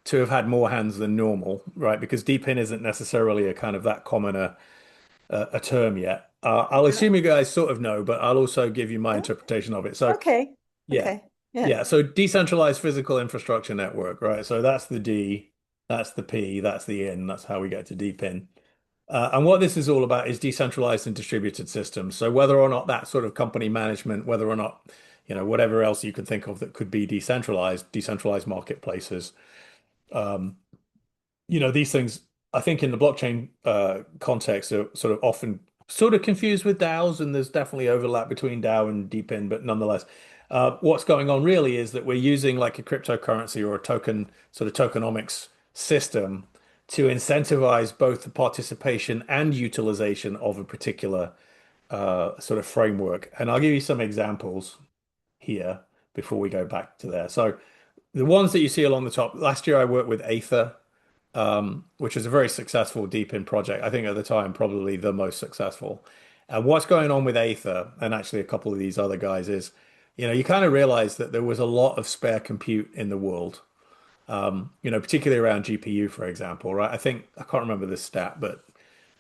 B: to have had more hands than normal, right? Because DePIN isn't necessarily a kind of that common a term yet. I'll
A: Yeah.
B: assume you guys sort of know, but I'll also give you my
A: Yeah.
B: interpretation of it. So,
A: Okay.
B: yeah,
A: Okay. Yeah.
B: yeah. So decentralized physical infrastructure network, right? So that's the D, that's the P, that's the N. That's how we get to DePIN. And what this is all about is decentralized and distributed systems. So whether or not that sort of company management, whether or not, whatever else you can think of that could be decentralized marketplaces, these things, I think in the blockchain context are sort of often sort of confused with DAOs, and there's definitely overlap between DAO and DePIN, but nonetheless, what's going on really is that we're using like a cryptocurrency or a token, sort of tokenomics system to incentivize both the participation and utilization of a particular sort of framework. And I'll give you some examples here before we go back to there. So the ones that you see along the top, last year I worked with Aether, which is a very successful DePIN project. I think at the time, probably the most successful. And what's going on with Aether, and actually a couple of these other guys, is, you kind of realize that there was a lot of spare compute in the world, particularly around GPU, for example, right? I can't remember this stat, but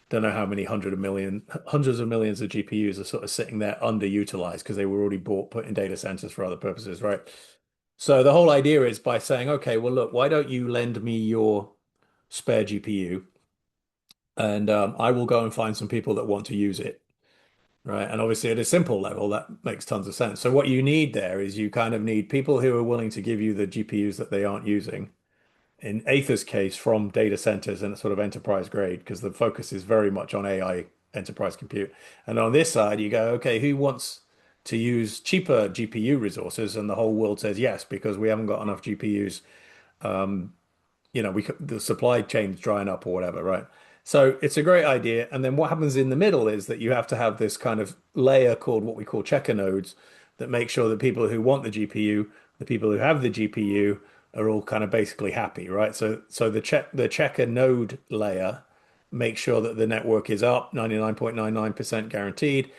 B: don't know how many hundreds of millions of GPUs are sort of sitting there underutilized because they were already bought, put in data centers for other purposes, right? So the whole idea is by saying, okay, well, look, why don't you lend me your spare GPU, and I will go and find some people that want to use it, right? And obviously, at a simple level, that makes tons of sense. So what you need there is you kind of need people who are willing to give you the GPUs that they aren't using. In Aether's case, from data centers and sort of enterprise grade, because the focus is very much on AI enterprise compute. And on this side, you go, okay, who wants to use cheaper GPU resources? And the whole world says yes, because we haven't got enough GPUs, the supply chain's drying up or whatever, right? So it's a great idea. And then what happens in the middle is that you have to have this kind of layer called what we call checker nodes that make sure that people who want the GPU, the people who have the GPU are all kind of basically happy, right? So the checker node layer makes sure that the network is up 99.99% guaranteed.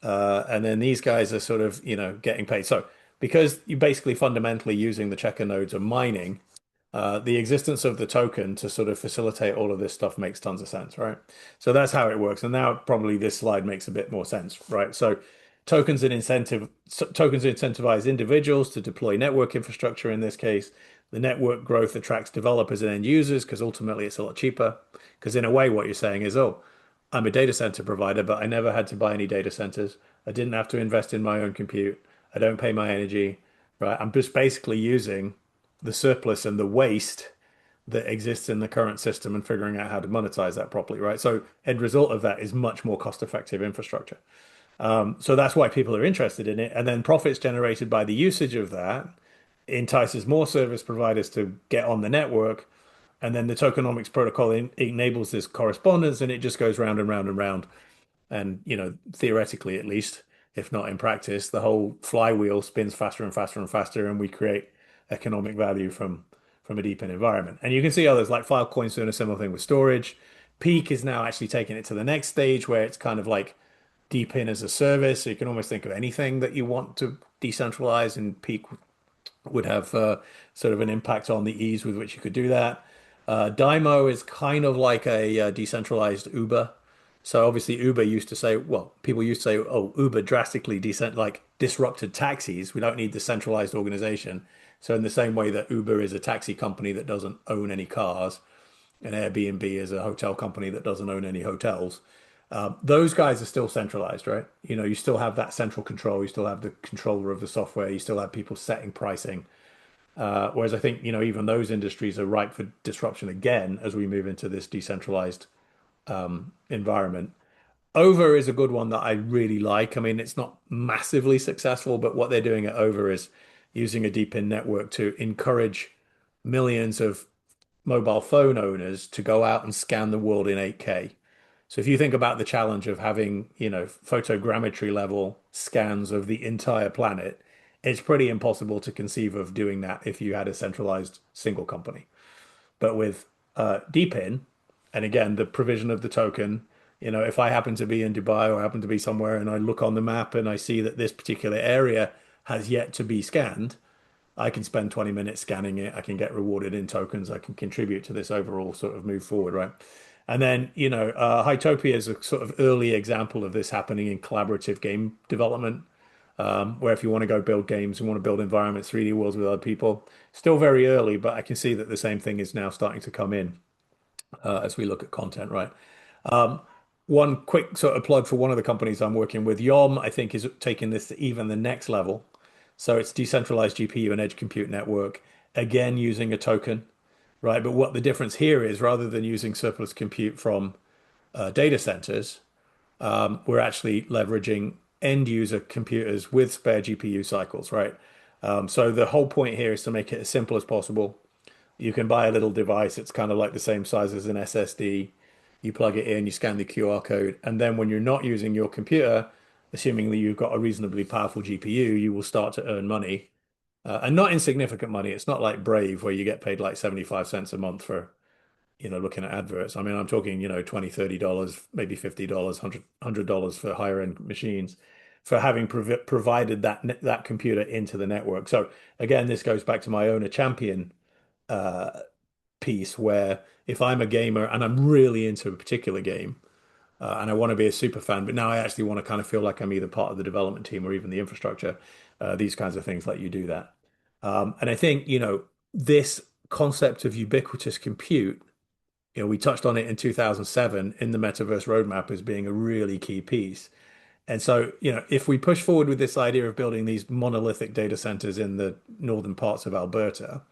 B: And then these guys are sort of, getting paid. So because you're basically fundamentally using the checker nodes of mining, the existence of the token to sort of facilitate all of this stuff makes tons of sense, right? So that's how it works. And now probably this slide makes a bit more sense, right? So tokens incentivize individuals to deploy network infrastructure in this case. The network growth attracts developers and end users because ultimately it's a lot cheaper. Because in a way, what you're saying is, oh, I'm a data center provider, but I never had to buy any data centers. I didn't have to invest in my own compute. I don't pay my energy, right? I'm just basically using the surplus and the waste that exists in the current system and figuring out how to monetize that properly, right? So end result of that is much more cost-effective infrastructure. So that's why people are interested in it. And then profits generated by the usage of that entices more service providers to get on the network. And then the tokenomics protocol enables this correspondence and it just goes round and round and round. And, theoretically, at least, if not in practice, the whole flywheel spins faster and faster and faster, and we create economic value from a DePIN environment. And you can see others like Filecoin's doing a similar thing with storage. Peak is now actually taking it to the next stage where it's kind of like DePIN as a service. So you can almost think of anything that you want to decentralize, and Peak would have sort of an impact on the ease with which you could do that. Dymo is kind of like a decentralized Uber. So obviously Uber used to say, well, people used to say, oh, Uber drastically disrupted taxis. We don't need the centralized organization. So in the same way that Uber is a taxi company that doesn't own any cars, and Airbnb is a hotel company that doesn't own any hotels. Those guys are still centralized, right? You still have that central control. You still have the controller of the software. You still have people setting pricing. Whereas I think, even those industries are ripe for disruption again as we move into this decentralized environment. Over is a good one that I really like. I mean, it's not massively successful, but what they're doing at Over is using a DePIN network to encourage millions of mobile phone owners to go out and scan the world in 8K. So if you think about the challenge of having, photogrammetry level scans of the entire planet, it's pretty impossible to conceive of doing that if you had a centralized single company. But with DePIN, and again, the provision of the token, if I happen to be in Dubai or happen to be somewhere and I look on the map and I see that this particular area has yet to be scanned, I can spend 20 minutes scanning it. I can get rewarded in tokens. I can contribute to this overall sort of move forward, right? And then, Hytopia is a sort of early example of this happening in collaborative game development, where if you want to go build games, you want to build environments, 3D worlds with other people, still very early, but I can see that the same thing is now starting to come in as we look at content, right? One quick sort of plug for one of the companies I'm working with, Yom, I think is taking this to even the next level. So it's decentralized GPU and edge compute network, again using a token, right? But what the difference here is, rather than using surplus compute from data centers, we're actually leveraging end user computers with spare GPU cycles, right? So the whole point here is to make it as simple as possible. You can buy a little device. It's kind of like the same size as an SSD. You plug it in, you scan the QR code, and then when you're not using your computer, assuming that you've got a reasonably powerful GPU, you will start to earn money, and not insignificant money. It's not like Brave where you get paid like 75 cents a month for, looking at adverts. I mean, I'm talking, $20, $30, maybe $50, $100 for higher end machines for having provided that computer into the network. So again, this goes back to my owner champion uh, piece where if I'm a gamer and I'm really into a particular game, and I want to be a super fan, but now I actually want to kind of feel like I'm either part of the development team or even the infrastructure. These kinds of things let you do that. And I think, this concept of ubiquitous compute, we touched on it in 2007 in the Metaverse Roadmap as being a really key piece. And so, if we push forward with this idea of building these monolithic data centers in the northern parts of Alberta,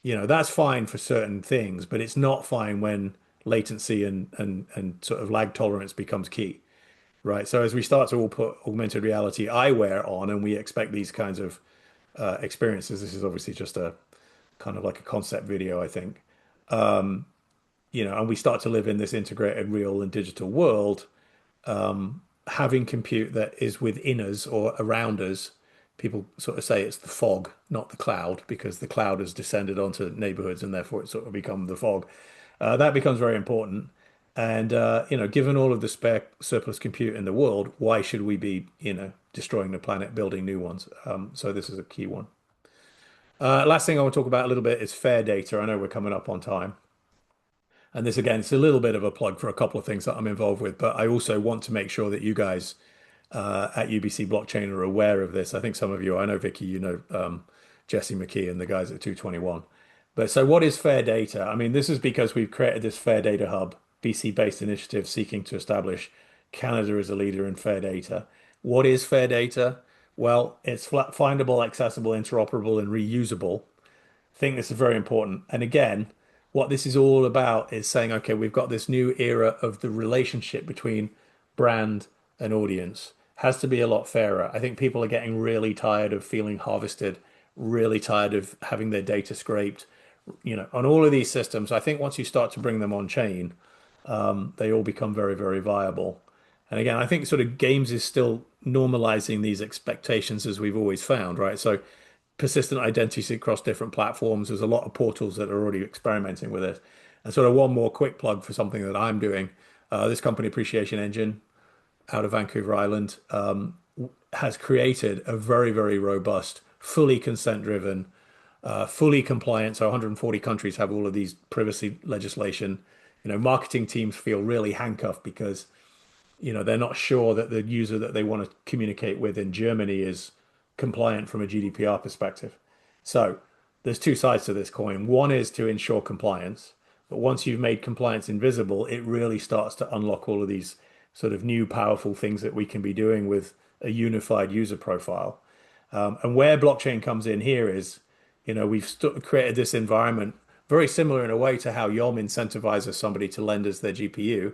B: that's fine for certain things, but it's not fine when latency and sort of lag tolerance becomes key, right? So as we start to all put augmented reality eyewear on and we expect these kinds of experiences, this is obviously just a kind of like a concept video, I think. And we start to live in this integrated real and digital world, having compute that is within us or around us. People sort of say it's the fog, not the cloud, because the cloud has descended onto neighborhoods and therefore it's sort of become the fog. That becomes very important. And given all of the spare surplus compute in the world, why should we be, destroying the planet, building new ones? So this is a key one. Last thing I want to talk about a little bit is fair data. I know we're coming up on time. And this again, it's a little bit of a plug for a couple of things that I'm involved with, but I also want to make sure that you guys at UBC Blockchain are aware of this. I think some of you, I know Vicky, Jesse McKee and the guys at 221. But so what is fair data? I mean, this is because we've created this fair data hub, BC-based initiative seeking to establish Canada as a leader in fair data. What is fair data? Well, it's flat, findable, accessible, interoperable, and reusable. I think this is very important. And again, what this is all about is saying, okay, we've got this new era of the relationship between brand and audience. Has to be a lot fairer. I think people are getting really tired of feeling harvested, really tired of having their data scraped, on all of these systems. I think once you start to bring them on chain, they all become very, very viable. And again, I think sort of games is still normalizing these expectations as we've always found, right? So persistent identities across different platforms. There's a lot of portals that are already experimenting with it. And sort of one more quick plug for something that I'm doing. This company Appreciation Engine out of Vancouver Island has created a very, very robust, fully consent-driven, fully compliant. So 140 countries have all of these privacy legislation. Marketing teams feel really handcuffed because they're not sure that the user that they want to communicate with in Germany is compliant from a GDPR perspective. So there's two sides to this coin. One is to ensure compliance. But once you've made compliance invisible, it really starts to unlock all of these sort of new powerful things that we can be doing with a unified user profile. And where blockchain comes in here is, we've created this environment very similar in a way to how Yom incentivizes somebody to lend us their GPU.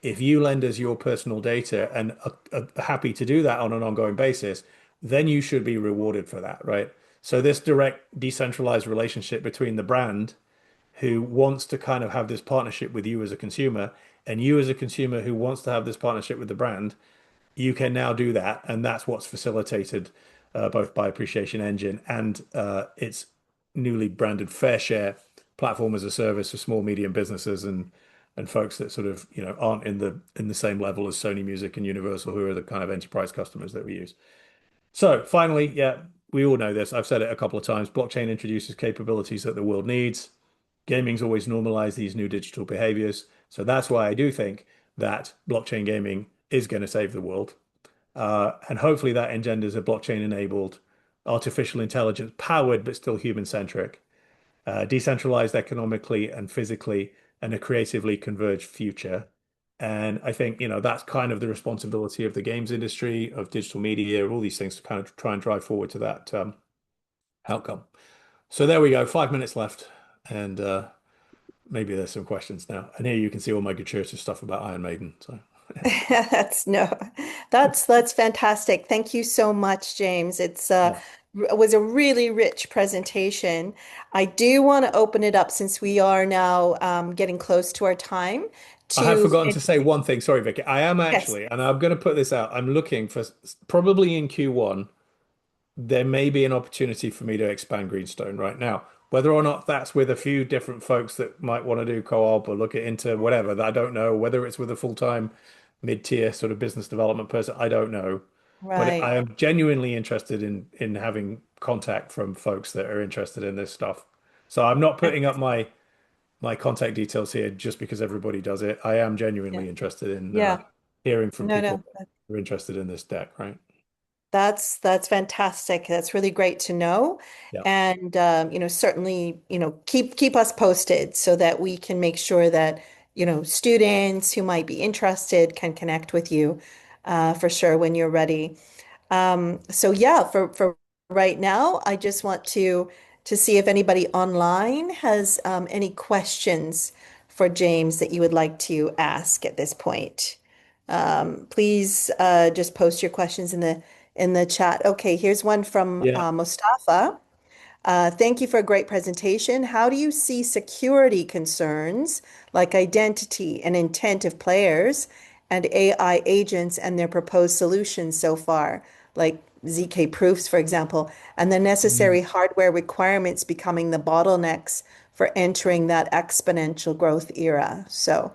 B: If you lend us your personal data and are happy to do that on an ongoing basis, then you should be rewarded for that, right? So this direct decentralized relationship between the brand who wants to kind of have this partnership with you as a consumer and you as a consumer who wants to have this partnership with the brand, you can now do that. And that's what's facilitated both by Appreciation Engine and its newly branded Fair Share platform as a service for small, medium businesses and folks that sort of, aren't in the same level as Sony Music and Universal, who are the kind of enterprise customers that we use. So finally, yeah, we all know this. I've said it a couple of times. Blockchain introduces capabilities that the world needs. Gaming's always normalized these new digital behaviors. So that's why I do think that blockchain gaming is going to save the world. And hopefully that engenders a blockchain-enabled, artificial intelligence powered, but still human-centric, decentralized economically and physically, and a creatively converged future. And I think, that's kind of the responsibility of the games industry, of digital media, all these things to kind of try and drive forward to that outcome. So there we go, 5 minutes left. And maybe there's some questions now. And here you can see all my gratuitous stuff about Iron Maiden. So
A: That's no, that's fantastic. Thank you so much, James.
B: yeah.
A: It was a really rich presentation. I do want to open it up since we are now getting close to our time
B: I have
A: to
B: forgotten to say one thing. Sorry, Vicky. I am
A: yes,
B: actually, and I'm going to put this out. I'm looking for probably in Q1, there may be an opportunity for me to expand Greenstone right now. Whether or not that's with a few different folks that might want to do co-op or look it into whatever, that I don't know. Whether it's with a full-time mid-tier sort of business development person, I don't know. But
A: right.
B: I am genuinely interested in having contact from folks that are interested in this stuff. So I'm not putting up my contact details here just because everybody does it. I am
A: Yeah.
B: genuinely interested in
A: Yeah.
B: hearing from
A: No,
B: people
A: no.
B: who are interested in this deck, right?
A: That's fantastic. That's really great to know.
B: Yeah.
A: And certainly, keep us posted so that we can make sure that, students who might be interested can connect with you for sure when you're ready. So yeah, for right now, I just want to see if anybody online has any questions for James that you would like to ask at this point. Please just post your questions in the chat. Okay, here's one from
B: Yeah.
A: Mustafa. Thank you for a great presentation. How do you see security concerns like identity and intent of players and AI agents and their proposed solutions so far, like ZK proofs, for example, and the
B: Mm.
A: necessary hardware requirements becoming the bottlenecks for entering that exponential growth era? So,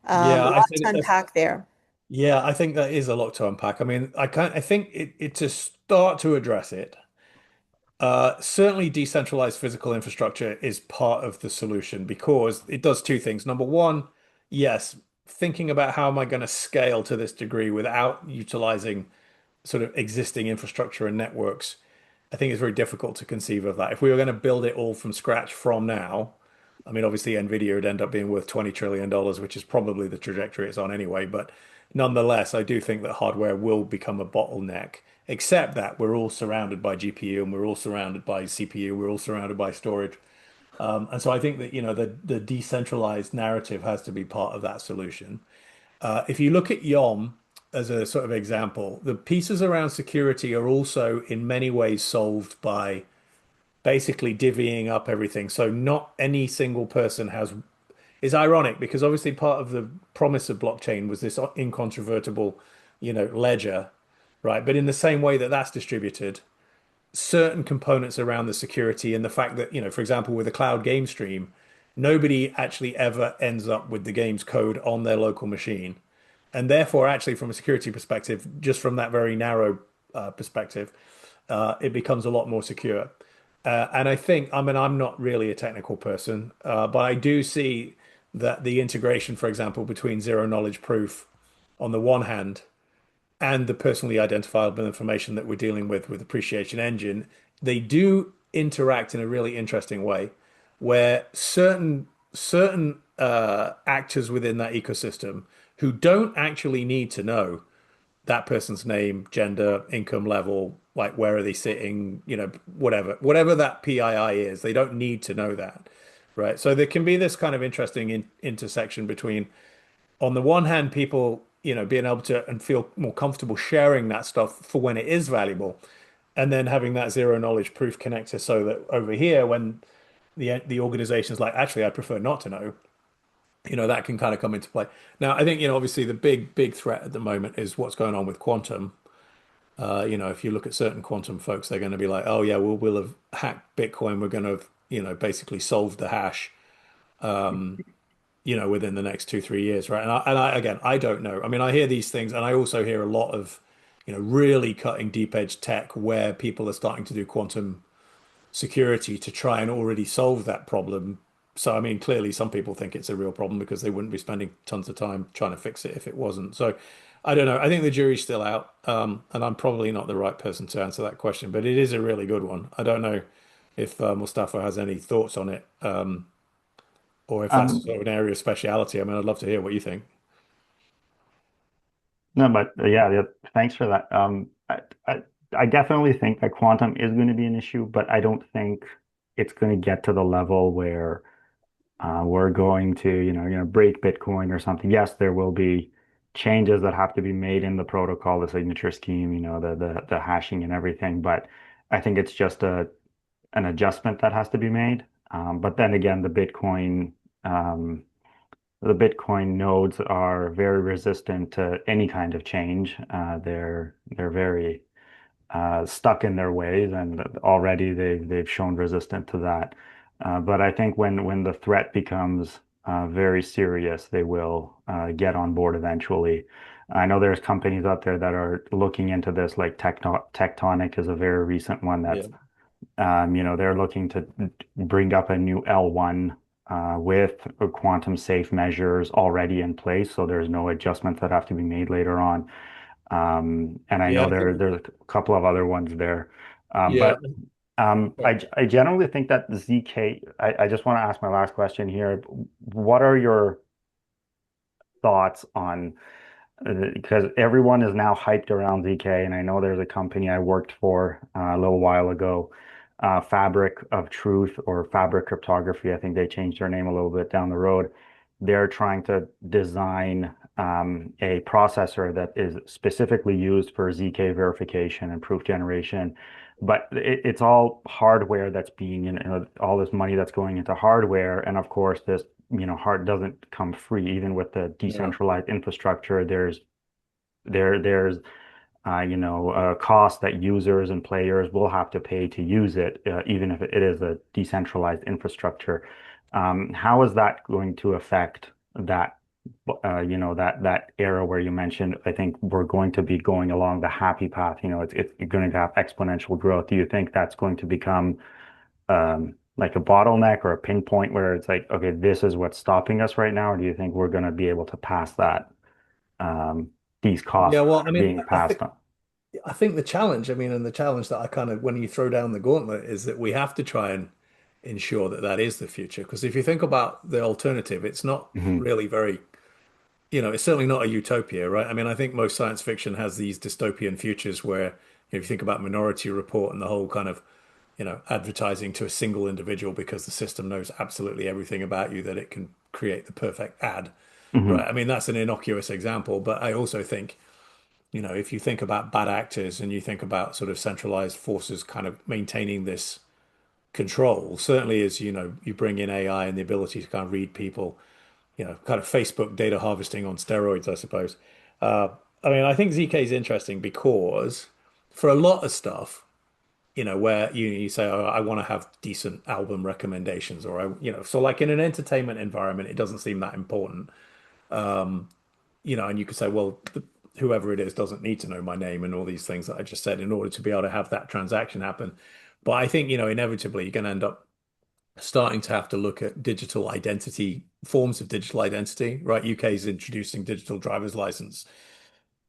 B: Yeah, I
A: lot to
B: think
A: unpack there.
B: I think that is a lot to unpack. I mean, I think it to start to address it. Certainly, decentralized physical infrastructure is part of the solution because it does two things. Number one, yes, thinking about how am I going to scale to this degree without utilizing sort of existing infrastructure and networks, I think it's very difficult to conceive of that. If we were going to build it all from scratch from now, I mean, obviously, Nvidia would end up being worth $20 trillion, which is probably the trajectory it's on anyway. But nonetheless, I do think that hardware will become a bottleneck, except that we're all surrounded by GPU and we're all surrounded by CPU, we're all surrounded by storage. And so I think that, the decentralized narrative has to be part of that solution. If you look at Yom as a sort of example, the pieces around security are also in many ways solved by basically divvying up everything. So not any single person has. It's ironic because obviously part of the promise of blockchain was this incontrovertible, ledger, right? But in the same way that that's distributed, certain components around the security and the fact that, for example, with a cloud game stream, nobody actually ever ends up with the game's code on their local machine. And therefore, actually, from a security perspective, just from that very narrow perspective, it becomes a lot more secure. And I think, I mean, I'm not really a technical person, but I do see that the integration, for example, between zero knowledge proof on the one hand and the personally identifiable information that we're dealing with Appreciation Engine, they do interact in a really interesting way, where certain certain actors within that ecosystem who don't actually need to know that person's name, gender, income level, like where are they sitting, whatever that PII is, they don't need to know that, right? So there can be this kind of interesting intersection between, on the one hand, people, being able to and feel more comfortable sharing that stuff for when it is valuable, and then having that zero knowledge proof connector so that over here, when the organization's like, actually, I prefer not to know, that can kind of come into play. Now, I think, obviously the big threat at the moment is what's going on with quantum. If you look at certain quantum folks, they're going to be like, oh yeah, we'll have hacked Bitcoin. We're going to have, basically solved the hash, within the next 2, 3 years, right? And I again, I don't know. I mean, I hear these things, and I also hear a lot of, really cutting deep edge tech where people are starting to do quantum security to try and already solve that problem. So, I mean, clearly some people think it's a real problem because they wouldn't be spending tons of time trying to fix it if it wasn't. So, I don't know. I think the jury's still out, and I'm probably not the right person to answer that question, but it is a really good one. I don't know if Mustafa has any thoughts on it, or if that's
C: Um,
B: sort of an area of speciality. I mean, I'd love to hear what you think.
C: no, but yeah, thanks for that. I definitely think that quantum is going to be an issue, but I don't think it's going to get to the level where we're going to, break Bitcoin or something. Yes, there will be changes that have to be made in the protocol, the signature scheme, the hashing and everything. But I think it's just an adjustment that has to be made. But then again, um, the Bitcoin nodes are very resistant to any kind of change. They're very stuck in their ways, and already they've shown resistant to that. But I think when the threat becomes very serious, they will get on board eventually. I know there's companies out there that are looking into this, like Tectonic is a very recent one
B: Yeah.
C: that's they're looking to bring up a new L1 with quantum safe measures already in place, so there's no adjustments that have to be made later on. And I
B: Yeah,
C: know
B: I think,
C: there's a couple of other ones there.
B: yeah.
C: But I generally think that ZK, I just want to ask my last question here. What are your thoughts on because everyone is now hyped around ZK, and I know there's a company I worked for a little while ago, Fabric of Truth or Fabric Cryptography. I think they changed their name a little bit down the road. They're trying to design a processor that is specifically used for ZK verification and proof generation. But it's all hardware that's being, all this money that's going into hardware. And of course, this hard doesn't come free. Even with the
B: Yeah.
C: decentralized infrastructure, there's a cost that users and players will have to pay to use it, even if it is a decentralized infrastructure. How is that going to affect that? That era where you mentioned, I think we're going to be going along the happy path. It's going to have exponential growth. Do you think that's going to become like a bottleneck or a pinpoint where it's like, okay, this is what's stopping us right now, or do you think we're going to be able to pass that, um, these
B: Yeah,
C: costs
B: well, I mean,
C: being passed on?
B: I think the challenge, I mean, and the challenge that I kind of, when you throw down the gauntlet, is that we have to try and ensure that that is the future. Because if you think about the alternative, it's not
C: Hmm.
B: really very, it's certainly not a utopia, right? I mean, I think most science fiction has these dystopian futures where, if you think about Minority Report and the whole kind of, advertising to a single individual because the system knows absolutely everything about you, that it can create the perfect ad,
C: Hmm.
B: right? I mean, that's an innocuous example, but I also think, if you think about bad actors and you think about sort of centralized forces kind of maintaining this control, certainly as you bring in AI and the ability to kind of read people, kind of Facebook data harvesting on steroids, I suppose. Uh, I mean, I think ZK is interesting because for a lot of stuff, where you say, oh, I want to have decent album recommendations, or so like in an entertainment environment, it doesn't seem that important. And you could say, well, whoever it is doesn't need to know my name and all these things that I just said in order to be able to have that transaction happen. But I think, inevitably you're going to end up starting to have to look at digital identity, forms of digital identity, right? UK is introducing digital driver's license,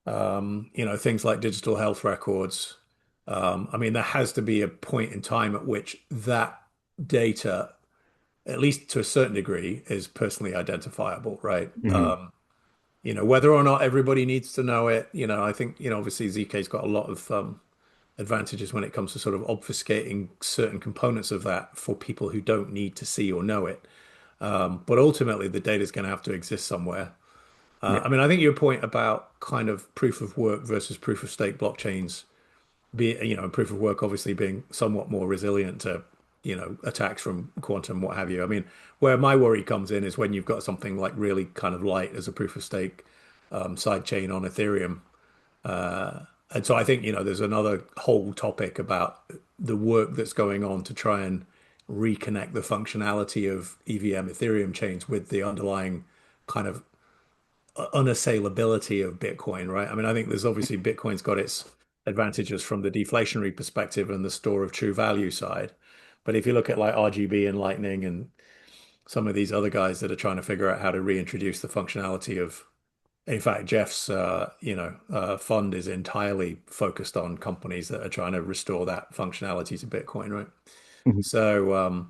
B: things like digital health records. I mean, there has to be a point in time at which that data at least to a certain degree, is personally identifiable, right?
C: Hmm.
B: Whether or not everybody needs to know it, I think, obviously ZK's got a lot of advantages when it comes to sort of obfuscating certain components of that for people who don't need to see or know it. But ultimately, the data is going to have to exist somewhere.
C: Yeah.
B: I mean, I think your point about kind of proof of work versus proof of stake blockchains and proof of work obviously being somewhat more resilient to, attacks from quantum, what have you. I mean, where my worry comes in is when you've got something like really kind of light as a proof of stake side chain on Ethereum. And so I think, there's another whole topic about the work that's going on to try and reconnect the functionality of EVM Ethereum chains with the underlying kind of unassailability of Bitcoin, right? I mean, I think there's obviously Bitcoin's got its advantages from the deflationary perspective and the store of true value side. But if you look at like RGB and Lightning and some of these other guys that are trying to figure out how to reintroduce the functionality of, in fact, Jeff's, fund is entirely focused on companies that are trying to restore that functionality to Bitcoin, right?
C: Mhm.
B: So,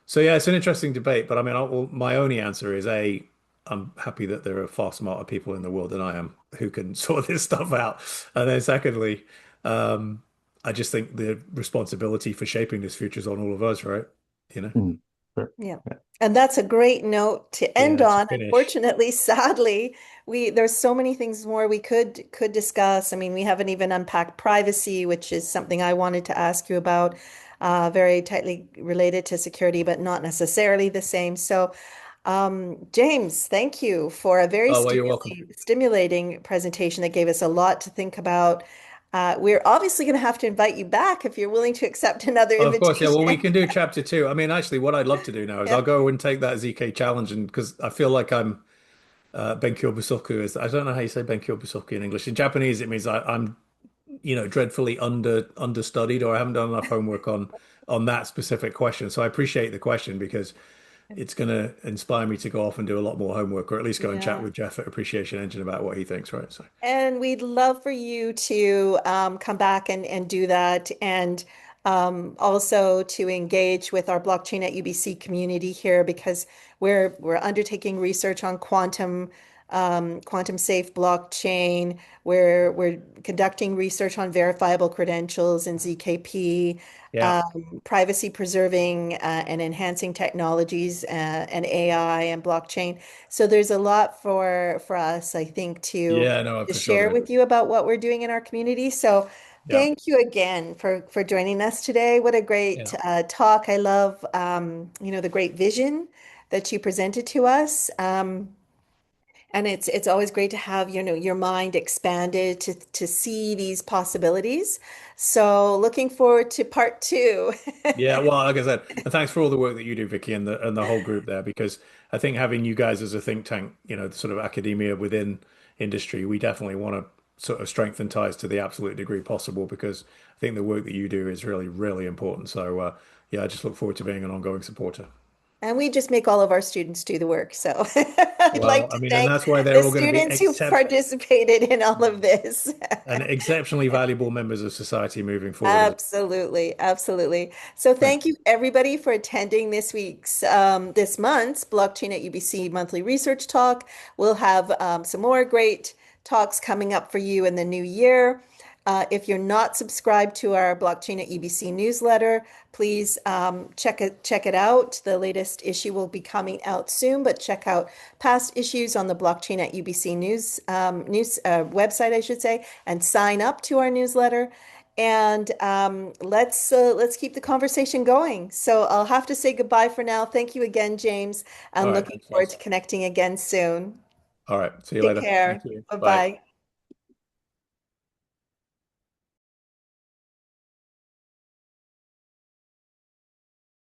B: so yeah, it's an interesting debate, but I mean, my only answer is I'm happy that there are far smarter people in the world than I am who can sort this stuff out. And then secondly, um, I just think the responsibility for shaping this future is on all of us, right? You know?
C: Mhm. Sure.
A: Yeah.
C: Yeah.
A: And that's a great note to end
B: Yeah, to
A: on.
B: finish.
A: Unfortunately, sadly, there's so many things more we could discuss. I mean, we haven't even unpacked privacy, which is something I wanted to ask you about, very tightly related to security, but not necessarily the same. So, James, thank you for a very
B: Oh, well, you're welcome.
A: stimulating presentation that gave us a lot to think about. We're obviously going to have to invite you back if you're willing to accept another
B: Oh, of course, yeah. Well, we
A: invitation.
B: can do chapter two. I mean, actually, what I'd love to do now is I'll
A: Yeah.
B: go and take that ZK challenge, and because I feel like I'm Benkyo Busoku is I don't know how you say Benkyo Busoku in English. In Japanese, it means I'm dreadfully understudied or I haven't done enough homework on that specific question. So I appreciate the question because it's going to inspire me to go off and do a lot more homework, or at least go and chat
A: Yeah.
B: with Jeff at Appreciation Engine about what he thinks, right? So
A: And we'd love for you to come back and do that, and also to engage with our blockchain at UBC community here, because we're undertaking research on quantum safe blockchain. We're conducting research on verifiable credentials in ZKP,
B: yeah,
A: privacy preserving and enhancing technologies and AI and blockchain. So there's a lot for us, I think,
B: yeah, no,
A: to
B: for sure
A: share
B: there is.
A: with you about what we're doing in our community. So
B: Yeah,
A: thank you again for joining us today. What a great
B: yeah.
A: talk. I love the great vision that you presented to us. And it's always great to have, your mind expanded to see these possibilities. So looking forward to part two.
B: Yeah, well, like I said, and thanks for all the work that you do, Vicky, and the whole group there, because I think having you guys as a think tank, sort of academia within industry, we definitely want to sort of strengthen ties to the absolute degree possible, because I think the work that you do is really, really important. So, yeah, I just look forward to being an ongoing supporter.
A: And we just make all of our students do the work. So I'd
B: Well,
A: like
B: I
A: to
B: mean, and
A: thank
B: that's why they're
A: the
B: all going to be
A: students who participated in all of this.
B: and exceptionally valuable members of society moving forward as well.
A: Absolutely, absolutely. So
B: Thank
A: thank
B: you.
A: you everybody for attending this month's Blockchain at UBC monthly research talk. We'll have some more great talks coming up for you in the new year. If you're not subscribed to our Blockchain at UBC newsletter, please check it out. The latest issue will be coming out soon, but check out past issues on the Blockchain at UBC news website, I should say, and sign up to our newsletter. And let's keep the conversation going. So I'll have to say goodbye for now. Thank you again, James.
B: All
A: I'm
B: right.
A: looking
B: Thanks,
A: forward
B: guys.
A: to connecting again soon.
B: All right. See you
A: Take
B: later. Thank
A: care.
B: you. Bye.
A: Bye-bye.